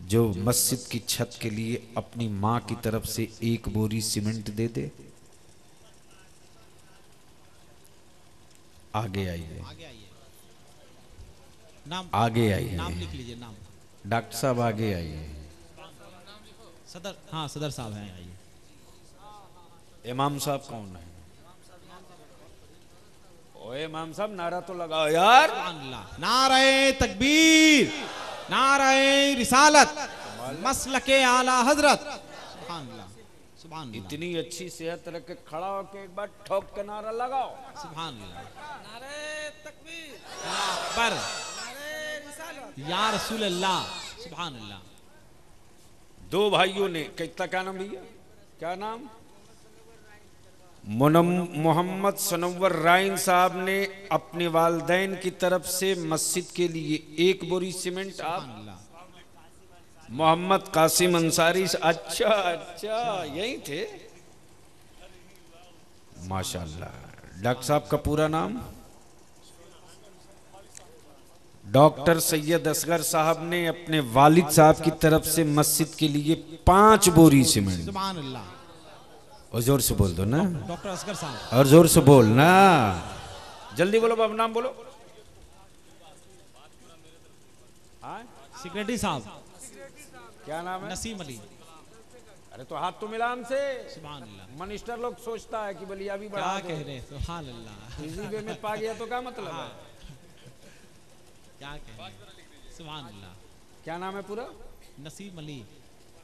जो मस्जिद की छत के लिए अपनी मां की तरफ से एक बोरी सीमेंट दे दे? आगे आइए,
आगे आइए, नाम
आगे आइए,
नाम लिख लीजिए, नाम।
डॉक्टर साहब आगे आइए।
सदर, हाँ सदर साहब हैं, आइए।
इमाम साहब कौन है? ओए इमाम साहब नारा तो लगाओ यार।
नारे तकबीर, नारे रिसालत, मसलके आला हजरत। सुभान अल्लाह, सुभान अल्लाह।
इतनी अच्छी सेहत रख के खड़ा होके एक बार ठोक के नारा लगाओ।
सुभान अल्लाह। नारे तकबीर, अल्लाह अकबर, नारे रिसालत, या रसूल अल्लाह। सुभान अल्लाह।
दो भाइयों ने, कितना क्या नाम भैया, क्या नाम? मोहम्मद सनव्वर राइन साहब ने अपने वालदैन की तरफ से मस्जिद के लिए एक बोरी सीमेंट, आप मोहम्मद कासिम अंसारी। अच्छा अच्छा, यही थे, माशाल्लाह। डॉक्टर साहब का पूरा नाम? डॉक्टर सैयद असगर साहब ने अपने वालिद साहब की तरफ से मस्जिद के लिए 5 बोरी सीमेंट।
सुभान अल्लाह।
और जोर से बोल दो ना,
डॉक्टर असगर साहब,
और जोर से बोल ना, जल्दी बोलो बाबू, नाम बोलो।
सेक्रेटरी साहब,
क्या नाम है?
नसीम अली।
अरे तो हाथ तो मिला हमसे।
सुभान अल्लाह।
मिनिस्टर लोग सोचता है कि बलिया भी बढ़ा
क्या
दो।
कह रहे हैं? सुभान अल्लाह।
इसी वे में पा गया तो क्या मतलब है?
क्या कह रहे हैं? सुभान अल्लाह।
क्या नाम है पूरा?
नसीम अली।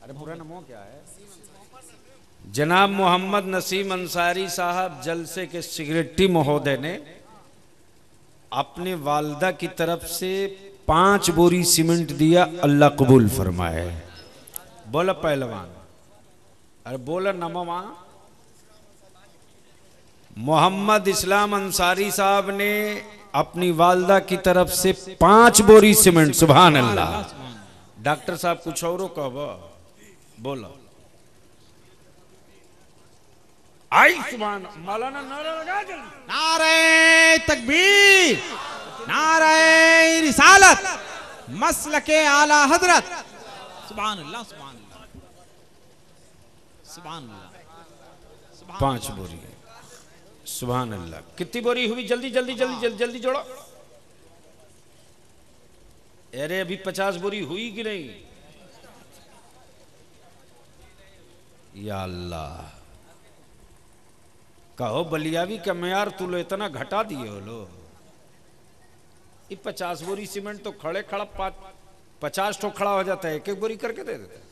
अरे पूरा नाम क्या है? जनाब मोहम्मद नसीम अंसारी साहब जलसे के सेक्रेटरी महोदय ने अपने वालदा की तरफ से 5 बोरी सीमेंट दिया। अल्लाह कबूल फरमाए। बोला पहलवान, अरे बोला नमवा। मोहम्मद इस्लाम अंसारी साहब ने अपनी वालदा की तरफ से 5 बोरी सीमेंट। सुभान अल्लाह। डॉक्टर साहब कुछ और कहो, बोलो। आई सुभान। मौलाना नारा लगा जल्दी।
नारे तकबीर, नारे रिसालत, मसलके आला हजरत। सुभान अल्लाह, सुभान अल्लाह, सुभान अल्लाह।
5 बोरी। सुभान अल्लाह। कितनी बोरी हुई? जल्दी जल्दी जल्दी जल्दी जल्दी जोड़ो। अरे अभी 50 बोरी हुई कि नहीं? या अल्लाह। कहो बलियावी का म्यार तू लो इतना घटा दिए हो लो। ये 50 बोरी सीमेंट तो खड़े खड़ा 50 ठो खड़ा हो जाता है, एक एक बोरी करके दे देता है।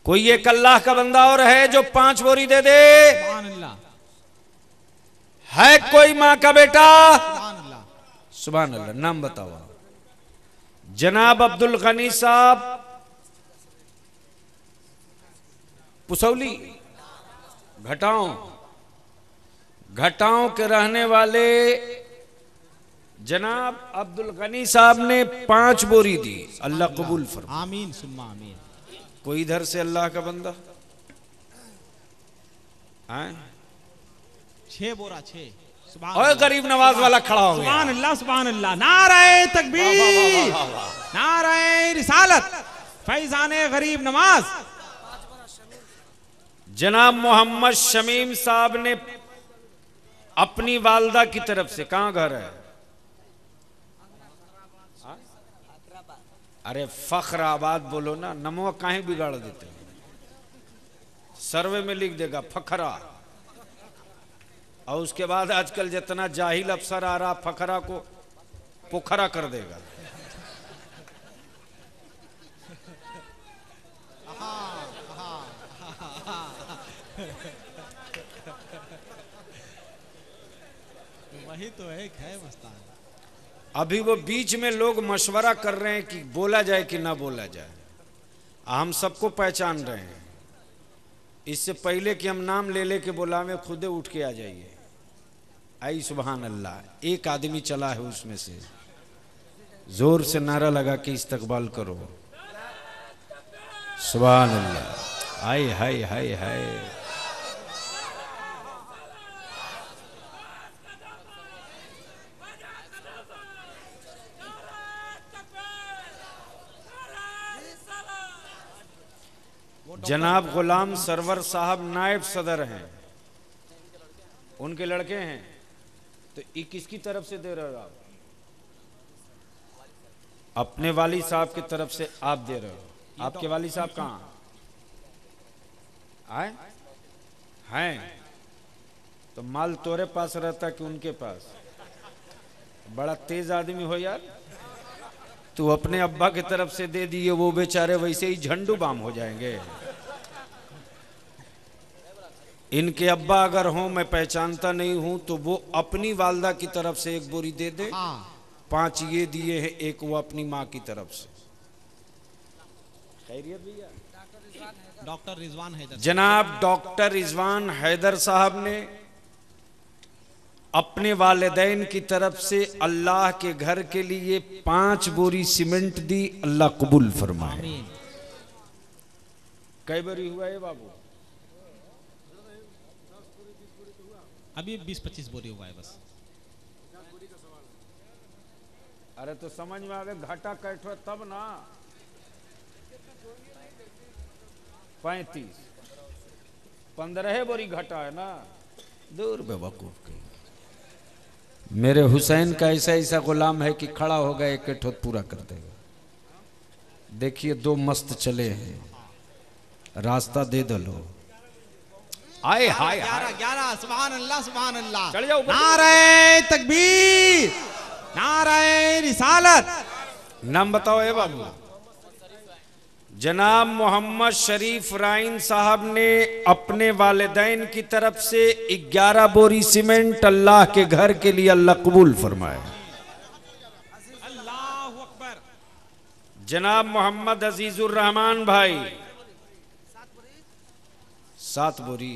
कोई एक अल्लाह का बंदा और है जो 5 बोरी दे दे?
सुभान अल्लाह।
है कोई मां का बेटा?
सुभान अल्लाह।
सुभान अल्लाह। नाम बताओ। जनाब अब्दुल गनी साहब पुसौली, घटाओं के रहने वाले जनाब अब्दुल गनी साहब ने 5 बोरी दी। अल्लाह कबूल फरमा।
आमीन सुम्मा आमीन।
कोई इधर से अल्लाह का बंदा आए?
6 बोरा 6।
और गरीब नवाज वाला खड़ा हो गया।
सुभान अल्लाह, सुभान अल्लाह। नारे तकबीर, नारे रिसालत, फैजाने गरीब नवाज।
जनाब मोहम्मद शमीम साहब ने अपनी वालदा की तरफ से, कहां घर है? अरे फखराबाद बोलो ना, नमो काहे बिगाड़ देते? सर्वे में लिख देगा फखरा। और उसके बाद आजकल जितना जाहिल अफसर आ रहा फखरा को पोखरा कर देगा।
वही तो एक है मस्तान।
अभी वो बीच में लोग मशवरा कर रहे हैं कि बोला जाए कि ना बोला जाए। हम सबको पहचान रहे हैं। इससे पहले कि हम नाम ले ले के बुलावे, खुदे उठ के आ जाइए। आई सुभान अल्लाह। एक आदमी चला है उसमें से, जोर से नारा लगा के इस्तकबाल करो। सुभान अल्लाह। हाय हाय हाय हाय। जनाब गुलाम सरवर साहब नायब सदर हैं, उनके लड़के हैं, तो ये किसकी तरफ से दे रहे हो आप? अपने वाली साहब की तरफ से आप दे रहे हो। आपके वाली साहब कहाँ आए हैं? तो माल तोरे पास रहता कि उनके पास? बड़ा तेज आदमी हो यार, तू अपने अब्बा की तरफ से दे दिए, वो बेचारे वैसे ही झंडू बाम हो जाएंगे। इनके अब्बा अगर हों, मैं पहचानता नहीं हूं, तो वो अपनी वालदा की तरफ से एक बोरी दे दे। 5 ये दिए हैं, एक वो अपनी माँ की तरफ से। खैरियत भैया?
डॉक्टर रिजवान हैदर,
जनाब डॉक्टर रिजवान हैदर साहब ने अपने वालिदैन की तरफ से अल्लाह के घर के लिए 5 बोरी सीमेंट दी। अल्लाह कबूल फरमाए। कई बोरी हुआ है बाबू?
अभी 20-25 बोरी हुआ है बस।
अरे तो समझ में आवे घाटा कैठो तब ना। 35 15 बोरी घटा है ना। दूर बेवकूफ के। मेरे हुसैन का ऐसा ऐसा गुलाम है कि खड़ा होगा एक ठोत पूरा कर देगा। देखिए 2 मस्त चले हैं, रास्ता दे दलो। आए हाय
11 सुभान अल्लाह सुभान अल्लाह।
चल जाओ।
नारे तकबीर, नारे रिसालत।
नाम बताओ ए बाबू। जनाब मोहम्मद शरीफ राइन साहब ने अपने वालिदैन की तरफ से 11 बोरी सीमेंट अल्लाह के घर के लिए अल्लाह कबूल फरमाए।
अल्लाहु अकबर।
जनाब मोहम्मद अजीजुर रहमान भाई 7 बोरी।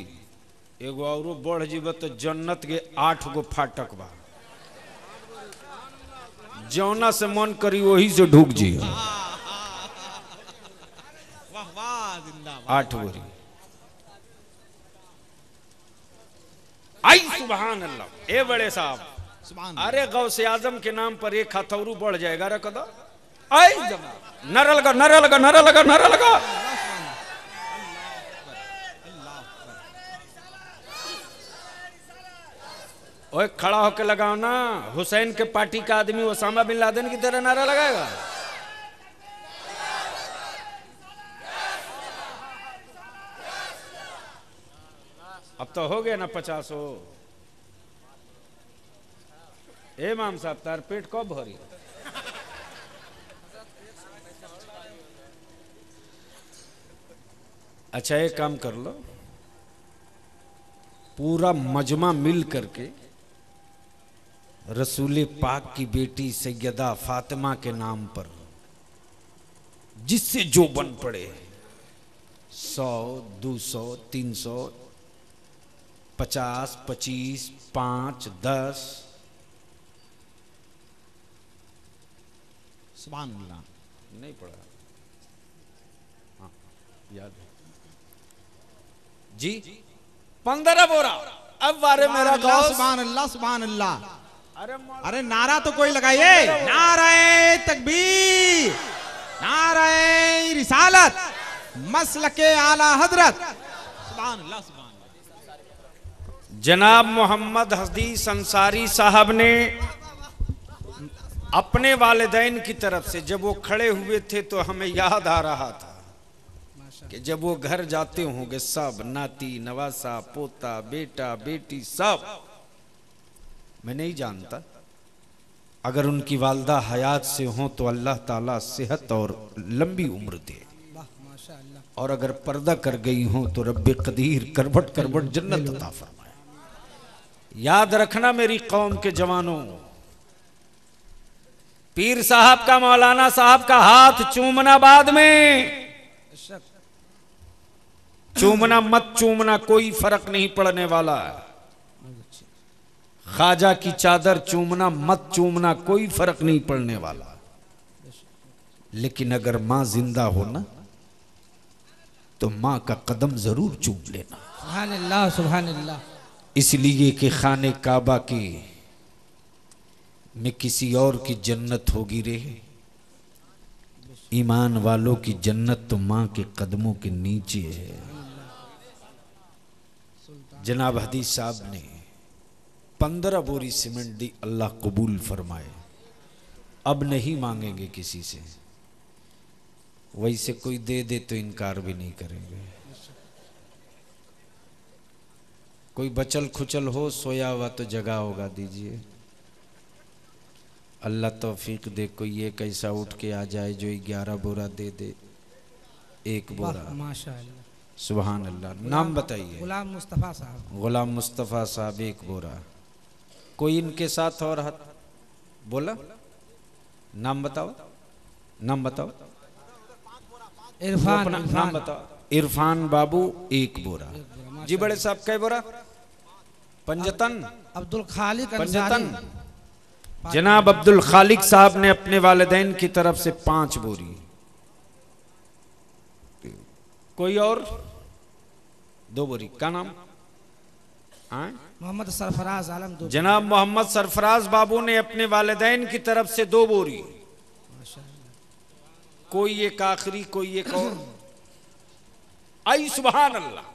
एगो और बढ़ जीव तो जन्नत के 8 गो फाटक बा, जौना से मन करी वही से ढूक जी। 8 बोरी। आई सुभान अल्लाह। ए बड़े साहब, अरे गौसे आजम के नाम पर एक हथौरू बढ़ जाएगा। रे कदा आई नर लगा नर लगा नर लगा नर लगा। ओए खड़ा होके लगाओ ना। हुसैन के पार्टी का आदमी ओसामा बिन लादेन की तरह नारा लगाएगा। अब तो हो गया ना 50। ए इमाम साहब तार पेट कब भरी? अच्छा एक काम कर लो, पूरा मजमा मिल करके रसूल पाक की बेटी सैयदा फातिमा के नाम पर जिससे जो बन पड़े 100 200 300 50 25 5 10
सुभान अल्लाह।
नहीं पड़ा? हाँ याद है जी। 15 बोरा। अब बारे मेरा गौस।
सुभान अल्लाह सुभान अल्लाह। अरे नारा तो कोई लगाइए। नारे तकबीर, नारे रिसालत, मसलके आला हजरत। सुभान अल्लाह सुभान अल्लाह।
जनाब मोहम्मद हदीस अंसारी साहब ने अपने वालिदैन की तरफ से जब वो खड़े हुए थे तो हमें याद आ रहा था कि जब वो घर जाते होंगे सब नाती नवासा पोता बेटा बेटी सब, मैं नहीं जानता, अगर उनकी वालदा हयात से हो तो अल्लाह ताला सेहत और लंबी उम्र दे, और अगर पर्दा कर गई हो तो रब्बे कदीर करबट करबट जन्नत अता फरमाए। याद रखना मेरी कौम के जवानों, पीर साहब का मौलाना साहब का हाथ चूमना बाद में, चूमना मत चूमना कोई फर्क नहीं पड़ने वाला। ख्वाजा की चादर चूमना मत चूमना कोई फर्क नहीं पड़ने वाला। लेकिन अगर मां जिंदा हो ना तो मां का कदम जरूर चूम लेना।
सुभान अल्लाह सुभान अल्लाह।
इसलिए कि खाने काबा की में किसी और की जन्नत होगी रे, ईमान वालों की जन्नत तो माँ के कदमों के नीचे है। जनाब हदीस साहब ने 15 बोरी सीमेंट दी, अल्लाह कबूल फरमाए। अब नहीं मांगेंगे किसी से, वैसे कोई दे दे तो इनकार भी नहीं करेंगे। कोई बचल खुचल हो, सोया हुआ तो जगा होगा, दीजिए। अल्लाह तौफीक दे, कोई एक ऐसा उठ के आ जाए जो 11 बोरा दे दे, एक बोरा।
माशाअल्लाह,
सुभान अल्लाह। नाम बताइए।
गुलाम मुस्तफ़ा साहब।
गुलाम मुस्तफ़ा साहब, एक बोरा। कोई इनके साथ और हाथ बोला? नाम बताओ, नाम बताओ।
इरफान,
नाम बताओ। इरफान बाबू, एक बोरा। जी बड़े साहब, कै बोरा? पंजतन।
अब्दुल खालिक
पंजतन। जनाब अब्दुल खालिक साहब ने अपने वालिदैन की तरफ से 5 बोरी। कोई और? 2 बोरी। क्या नाम?
मोहम्मद सरफराज आलम।
जनाब मोहम्मद सरफराज बाबू ने अपने वालिदैन की तरफ से 2 बोरी। कोई एक आखिरी, कोई एक और। आई सुभान अल्लाह।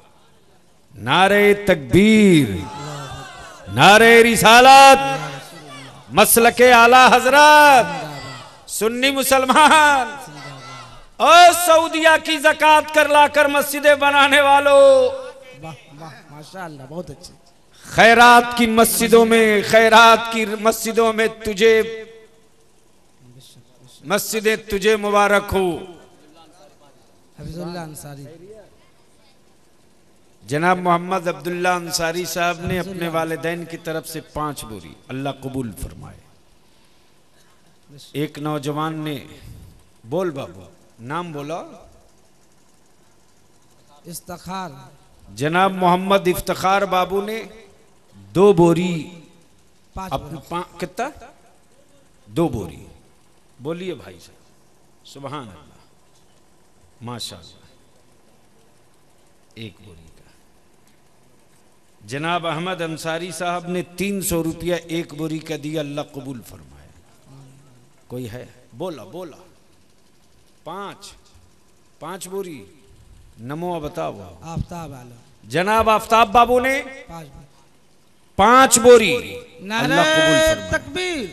नारे तकबीर, नारे रिसालत, मसलके आला हजरत, सुन्नी मुसलमान और सऊदिया की ज़कात कर लाकर मस्जिदें बनाने वालों,
वाह वाह, माशाअल्लाह, बहुत अच्छे।
खैरात की मस्जिदों में, खैरात की मस्जिदों में तुझे, मस्जिदें तुझे मुबारक हो।
हफीजुल्लाह अंसारी।
जनाब मोहम्मद अब्दुल्ला अंसारी साहब ने अपने वालिदैन की तरफ से 5 बोरी, अल्लाह कबूल फरमाए। एक नौजवान ने, बोल बाबू, नाम बोला।
इफ्तिखार।
जनाब मोहम्मद इफ्तिखार बाबू ने 2 बोरी। कितना? 2 बोरी। बोलिए भाई साहब। सुभान अल्लाह, माशाअल्लाह। 1 बोरी का। जनाब अहमद अंसारी साहब ने 300 रुपया 1 बोरी का दिया, अल्लाह कबूल फरमाए। कोई है? बोला बोला। 5 बोरी। नमो बताओ।
आफ्ताब आलम।
जनाब आफ्ताब बाबू ने 5 बोरी।
नारे तकबीर,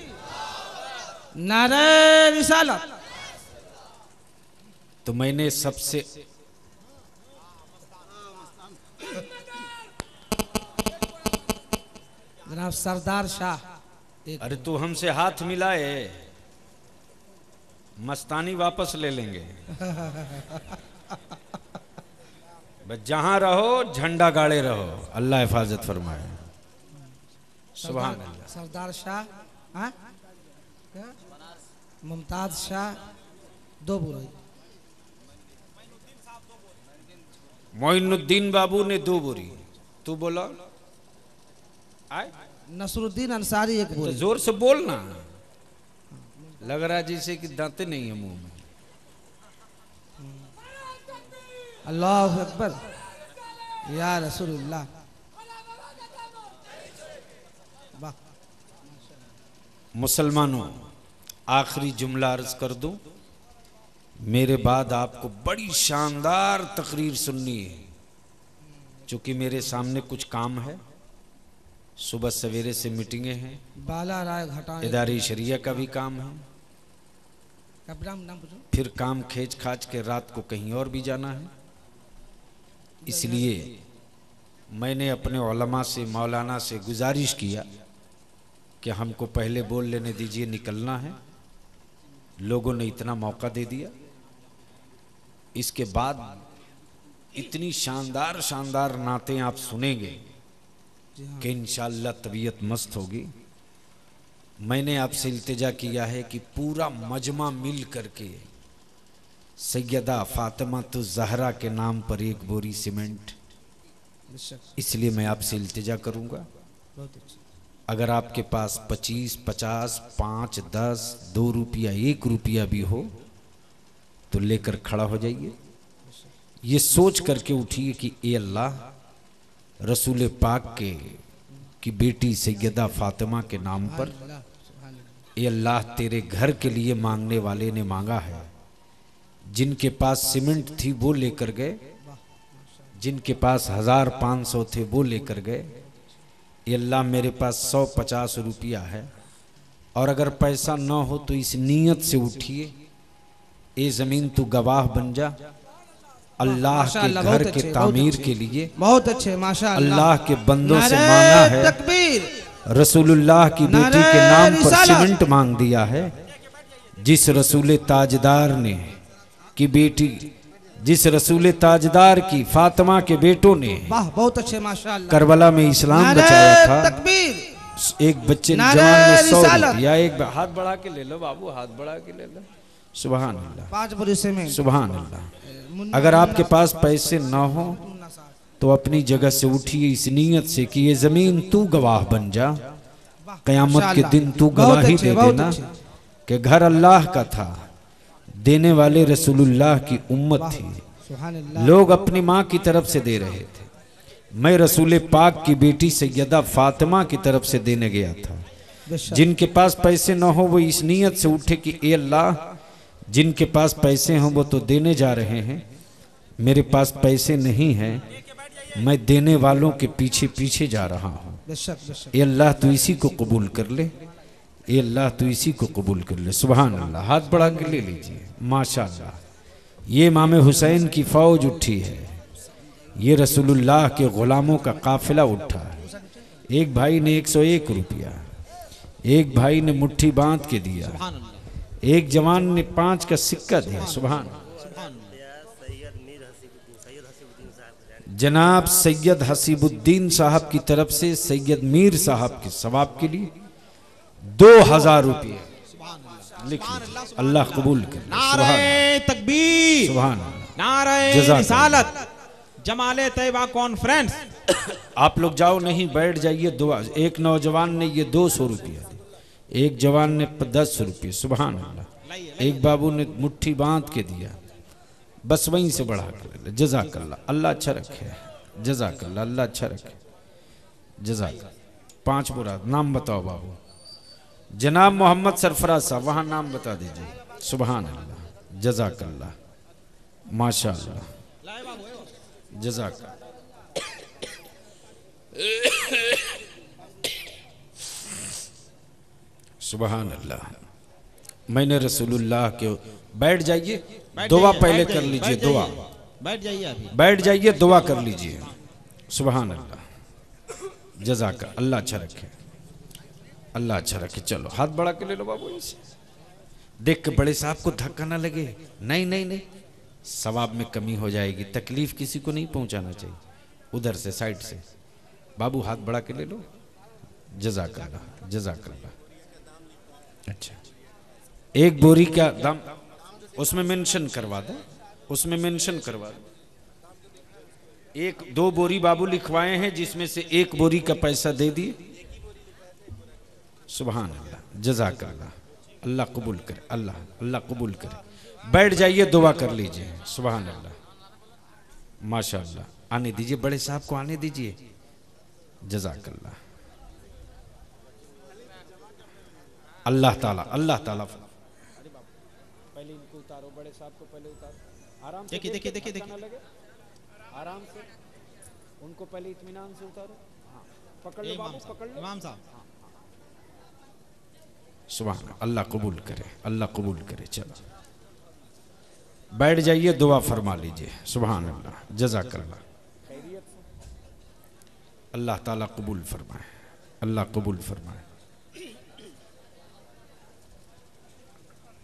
नारे रिसालत।
तो मैंने सबसे
जनाब सरदार शाह।
अरे तू हमसे हाथ मिलाए, मस्तानी वापस ले लेंगे। बस जहां रहो झंडा गाड़े रहो, अल्लाह हिफाजत फरमाए। सुभान अल्लाह।
सरदार शाह, हाँ? मुमताज शाह 2 बोरी।
मोइनुद्दीन बाबू ने 2 बोरी। तू बोला। आए?
नसरुद्दीन अंसारी 1 बोरी।
तो जोर से बोलना, लग रहा जैसे कि दांते नहीं है मुंह में।
अल्लाहु अकबर, या रसूलुल्लाह। वाह।
मुसलमानों, आखिरी जुमला अर्ज कर दूं, मेरे बाद आपको बड़ी शानदार तकरीर सुननी है। चूंकि मेरे सामने कुछ काम है, सुबह सवेरे से मीटिंगें हैं,
बाला राय घटाने,
इदारे शरिया का भी काम है,
नाम पूछो।
फिर काम खींच खाच के रात को कहीं और भी जाना है। इसलिए मैंने अपने उलमा से, मौलाना से गुजारिश किया कि हमको पहले बोल लेने दीजिए, निकलना है। लोगों ने इतना मौका दे दिया। इसके बाद इतनी शानदार शानदार नातें आप सुनेंगे कि इंशाअल्लाह तबीयत मस्त होगी। मैंने आपसे इल्तिजा किया है कि पूरा मजमा मिल करके सैयदा फातिमा तो ज़हरा के नाम पर 1 बोरी सीमेंट, इसलिए मैं आपसे इल्तिजा करूंगा। अगर आपके पास 25, 50, 5, 10, 2 रुपया, 1 रुपया भी हो तो लेकर खड़ा हो जाइए। ये सोच करके उठिए कि ए अल्लाह, रसूल पाक की बेटी सैयदा फातिमा के नाम पर, ए अल्लाह, तेरे घर के लिए मांगने वाले ने मांगा है, जिनके पास सीमेंट थी वो लेकर गए, जिनके पास 1500 थे वो लेकर गए। ये अल्लाह मेरे पास 150 रुपया है, और अगर पैसा ना हो तो इस नीयत से उठिए, ये ज़मीन तू गवाह बन जा अल्लाह के घर के तामीर के लिए।
बहुत अच्छे माशाअल्लाह।
अल्लाह के बंदों से मांगा है,
तकबीर।
रसूलुल्लाह की बेटी के नाम पर सीमेंट मांग दिया है। जिस रसूल ताजदार ने की बेटी, जिस रसूल ताजदार की फातिमा के बेटों ने
वाह बहुत अच्छे माशाअल्लाह
करबला में इस्लाम बचाया था।
तकबीर।
एक बच्चे जवान ने 100 रुपया, एक हाथ बढ़ा के ले लो बाबू, हाथ बढ़ा के ले लो। सुभान अल्लाह,
5 भरोसे में।
सुभान अल्लाह। अगर आपके पास पैसे ना हो तो अपनी जगह से उठिए इस नीयत से कि ये जमीन तू गवाह बन जा, कयामत के दिन तू गवाही दे देना कि घर अल्लाह का था, देने वाले रसूलुल्लाह की उम्मत थी। लोग अपनी माँ की तरफ से दे रहे थे, मैं रसूल पाक की बेटी सैयदा फातिमा की तरफ से देने गया था। जिनके पास पैसे न हो वो इस नीयत से उठे कि ए अल्लाह, जिनके पास पैसे हों वो तो देने जा रहे हैं, मेरे पास पैसे नहीं हैं, मैं देने वालों के पीछे पीछे जा रहा हूँ। ए अल्लाह तू इसी को कबूल कर ले, ए अल्लाह तू इसी को कबूल कर ले। सुभान अल्लाह। हाथ बढ़ा के ले लीजिए। माशाअल्लाह, ये इमाम हुसैन की फौज उठी है, ये रसूलुल्लाह के गुलामों का काफिला उठा है। एक भाई ने 101 रुपया, एक भाई ने मुट्ठी बांध के दिया, एक जवान ने 5 का सिक्का दिया। सुभान। जनाब सैयद हसीबुद्दीन साहब की तरफ से सैयद मीर साहब के सवाब के लिए 2000 रुपये लिखिए, अल्लाह कबूल करे।
नारे तकबीर,
सुभान,
नारे रिसालत, जमाले तैयबा कॉन्फ्रेंस।
आप लोग जाओ, नहीं बैठ जाइए। दुआ। एक नौजवान ने ये 200 रुपया दिया, एक जवान ने 10 रुपये। सुभान अल्लाह। एक बाबू ने मुट्ठी बांध के दिया, बस वहीं से बढ़ा कर। जज़ाकल्लाह, अल्लाह अच्छा रखे। जज़ाकल्लाह, अल्लाह अच्छा रखे। जज़ाकल्लाह। 5 मुराद। नाम बताओ बाबू। जनाब मोहम्मद सरफराज साहब, वहाँ नाम बता दीजिए। सुभान अल्लाह, जज़ाकल्लाह, माशाअल्लाह, जज़ाकल्लाह। सुभान अल्लाह। मैंने रसूलुल्लाह के, बैठ जाइए, दुआ पहले कर लीजिए। दुआ
बैठ जाइए, अभी
बैठ जाइए, दुआ कर लीजिए। सुभान अल्लाह, जज़ाक अल्लाह अच्छा रखे, अल्लाह अच्छा रखे। चलो हाथ बढ़ा के ले लो बाबू। इसे देख के बड़े साहब को धक्का ना लगे। नहीं नहीं नहीं, सवाब में कमी हो जाएगी, तकलीफ किसी को नहीं पहुंचाना चाहिए। उधर से साइड से बाबू हाथ बढ़ा के ले लो। जज़ाकल्लाह, जज़ाकल्लाह। अच्छा, एक बोरी का दाम उसमें मेंशन करवा दो, उसमें मेंशन करवा दो। 1-2 बोरी बाबू लिखवाए हैं, जिसमें से 1 बोरी का पैसा दे दिए। सुभान अल्लाह, जज़ाकल्लाह, अल्लाह कबूल करे, अल्लाह अल्लाह कबूल करे। बैठ जाइए, दुआ कर लीजिए। सुभान अल्लाह, माशाअल्लाह। आने दीजिए, बड़े साहब को आने दीजिए। जज़ाकल्लाह। अल्लाह ताला, अल्लाह ताला। पहले इनको उतारो, बड़े साहब को पहले उतारो। आराम से
देखिए देखिए देखिए देखिए,
आराम से उनको पहले इत्मीनान से उतारो। हाँ, पकड़ लो बाबू, पकड़ लो।
इमाम साहब,
सुभान अल्लाह कबूल करे, अल्लाह कबूल करे। चलो बैठ जाइए, दुआ फरमा लीजिए। सुभान अल्लाह, जज़ाकल्लाह। अल्लाह ताला कबूल फरमाए, अल्लाह कबूल फरमाए।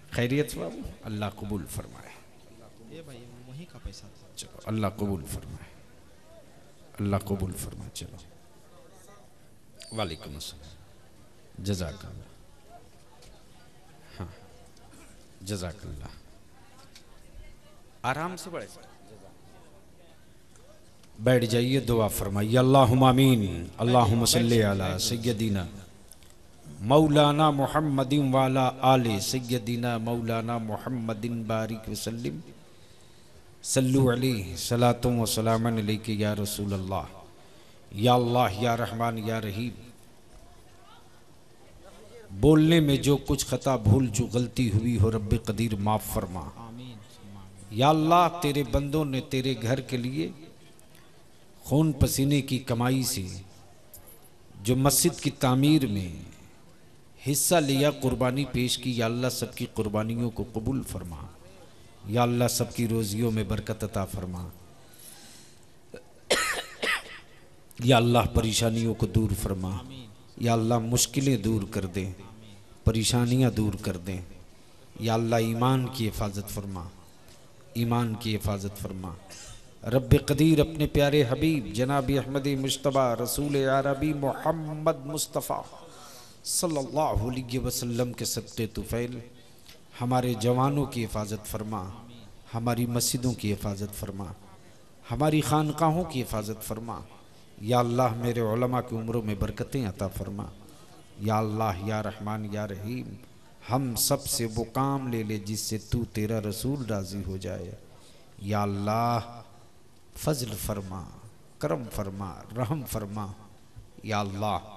खैरियत बाबू, अल्लाह कबूल फरमाए।
ये भाई वही का पैसा था।
चलो अल्लाह कबूल फरमाए, अल्लाह कबूल फरमाए। चलो, वालेकुम अस्सलाम। जज़ाकल्लाह। हाँ, जज़ाकल्लाह। आराम से बड़े बैठ जाइए, दुआ फरमाइए। अल्लाहुम्मा आमीन। अल्लाहुम्मा सल्ली अला सय्यदिना मौलाना मुहम्मदिन वाला आले सय्यदिना मौलाना मुहम्मदिन बारिक वसल्लिम सल्लु अलैहि सलातुम व सलामन अलैका या रसूल अल्लाह। या अल्लाह, या रहमान, या रहीम। बोलने में जो कुछ खता भूल जो गलती हुई हो, रब्बे कदीर माफ़ फरमा। या अल्लाह तेरे बंदों ने तेरे घर के लिए खून पसीने की कमाई से जो मस्जिद की तामीर में हिस्सा लिया, कुर्बानी पेश की, या अल्लाह सबकी कुर्बानियों को कबूल फरमा। या अल्लाह सबकी रोजियों में बरकत अता फरमा। या अल्लाह परेशानियों को दूर फरमा। या अल्लाह मुश्किलें दूर कर दे, परेशानियां दूर कर दें। या अल्लाह ईमान की हिफाजत फरमा, ईमान की हिफाजत फरमा। रब कदीर अपने प्यारे हबीब जनाब अहमद मुश्तबा रसूल अरबी मोहम्मद मुस्तफ़ा सल्लल्लाहु अलैहि वसल्लम के सदक़े तुफ़ैल हमारे जवानों की हिफाजत फरमा, हमारी मस्जिदों की हिफाजत फरमा, हमारी खानकाहों की हिफाजत फरमा। या अल्लाह मेरे उलमा की उम्रों में बरकतें अता फरमा। या अल्लाह या रहमान या रहीम हम सब से वो काम ले ले जिससे तू तेरा रसूल राज़ी हो जाए। या अल्लाह फजल फरमा, करम फरमा, रहम फरमा। या अल्लाह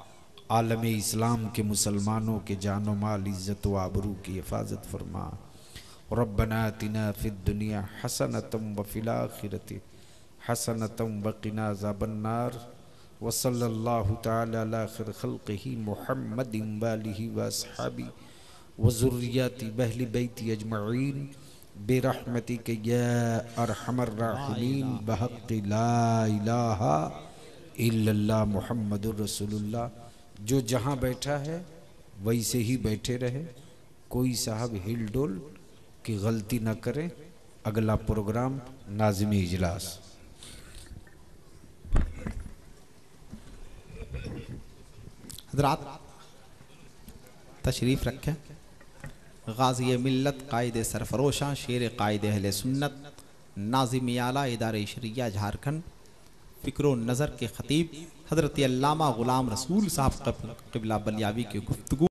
आलम इस्लाम के मुसलमानों के जानो माल इज़्ज़त व आबरू की हिफाजत फरमा। रब्बना आतिना फिद दुनिया हसनतम व फिल आखिरति हसनतम व क़िना अज़ाबन्नार। व सल्लल्लाहु तआला अला खैर खल्क़िही मुहम्मदिन व आलिही व अस्हाबी व ज़ुर्रिय्यति अहलि बैति अजमईन बिरहमतिक या अरहमर राहिमीन बहक़्क़ि ला इलाहा इल्लल्लाह मुहम्मदुर रसूलुल्लाह। जो जहाँ बैठा है वैसे ही बैठे रहे, कोई साहब हिल डोल की गलती न करें। अगला प्रोग्राम नाज़िम इजलास।
हज़रात तशरीफ़ रखें। गाज़ी मिल्लत कायदे सरफरोशां शेर कायदे अहले सुन्नत नाज़िम आला इदारे शरिया झारखंड फ़िक्र नज़र के ख़तीब हज़रत अल्लामा ग़ुलाम रसूल साहब क़िबला बलियावी की गुफ्तगू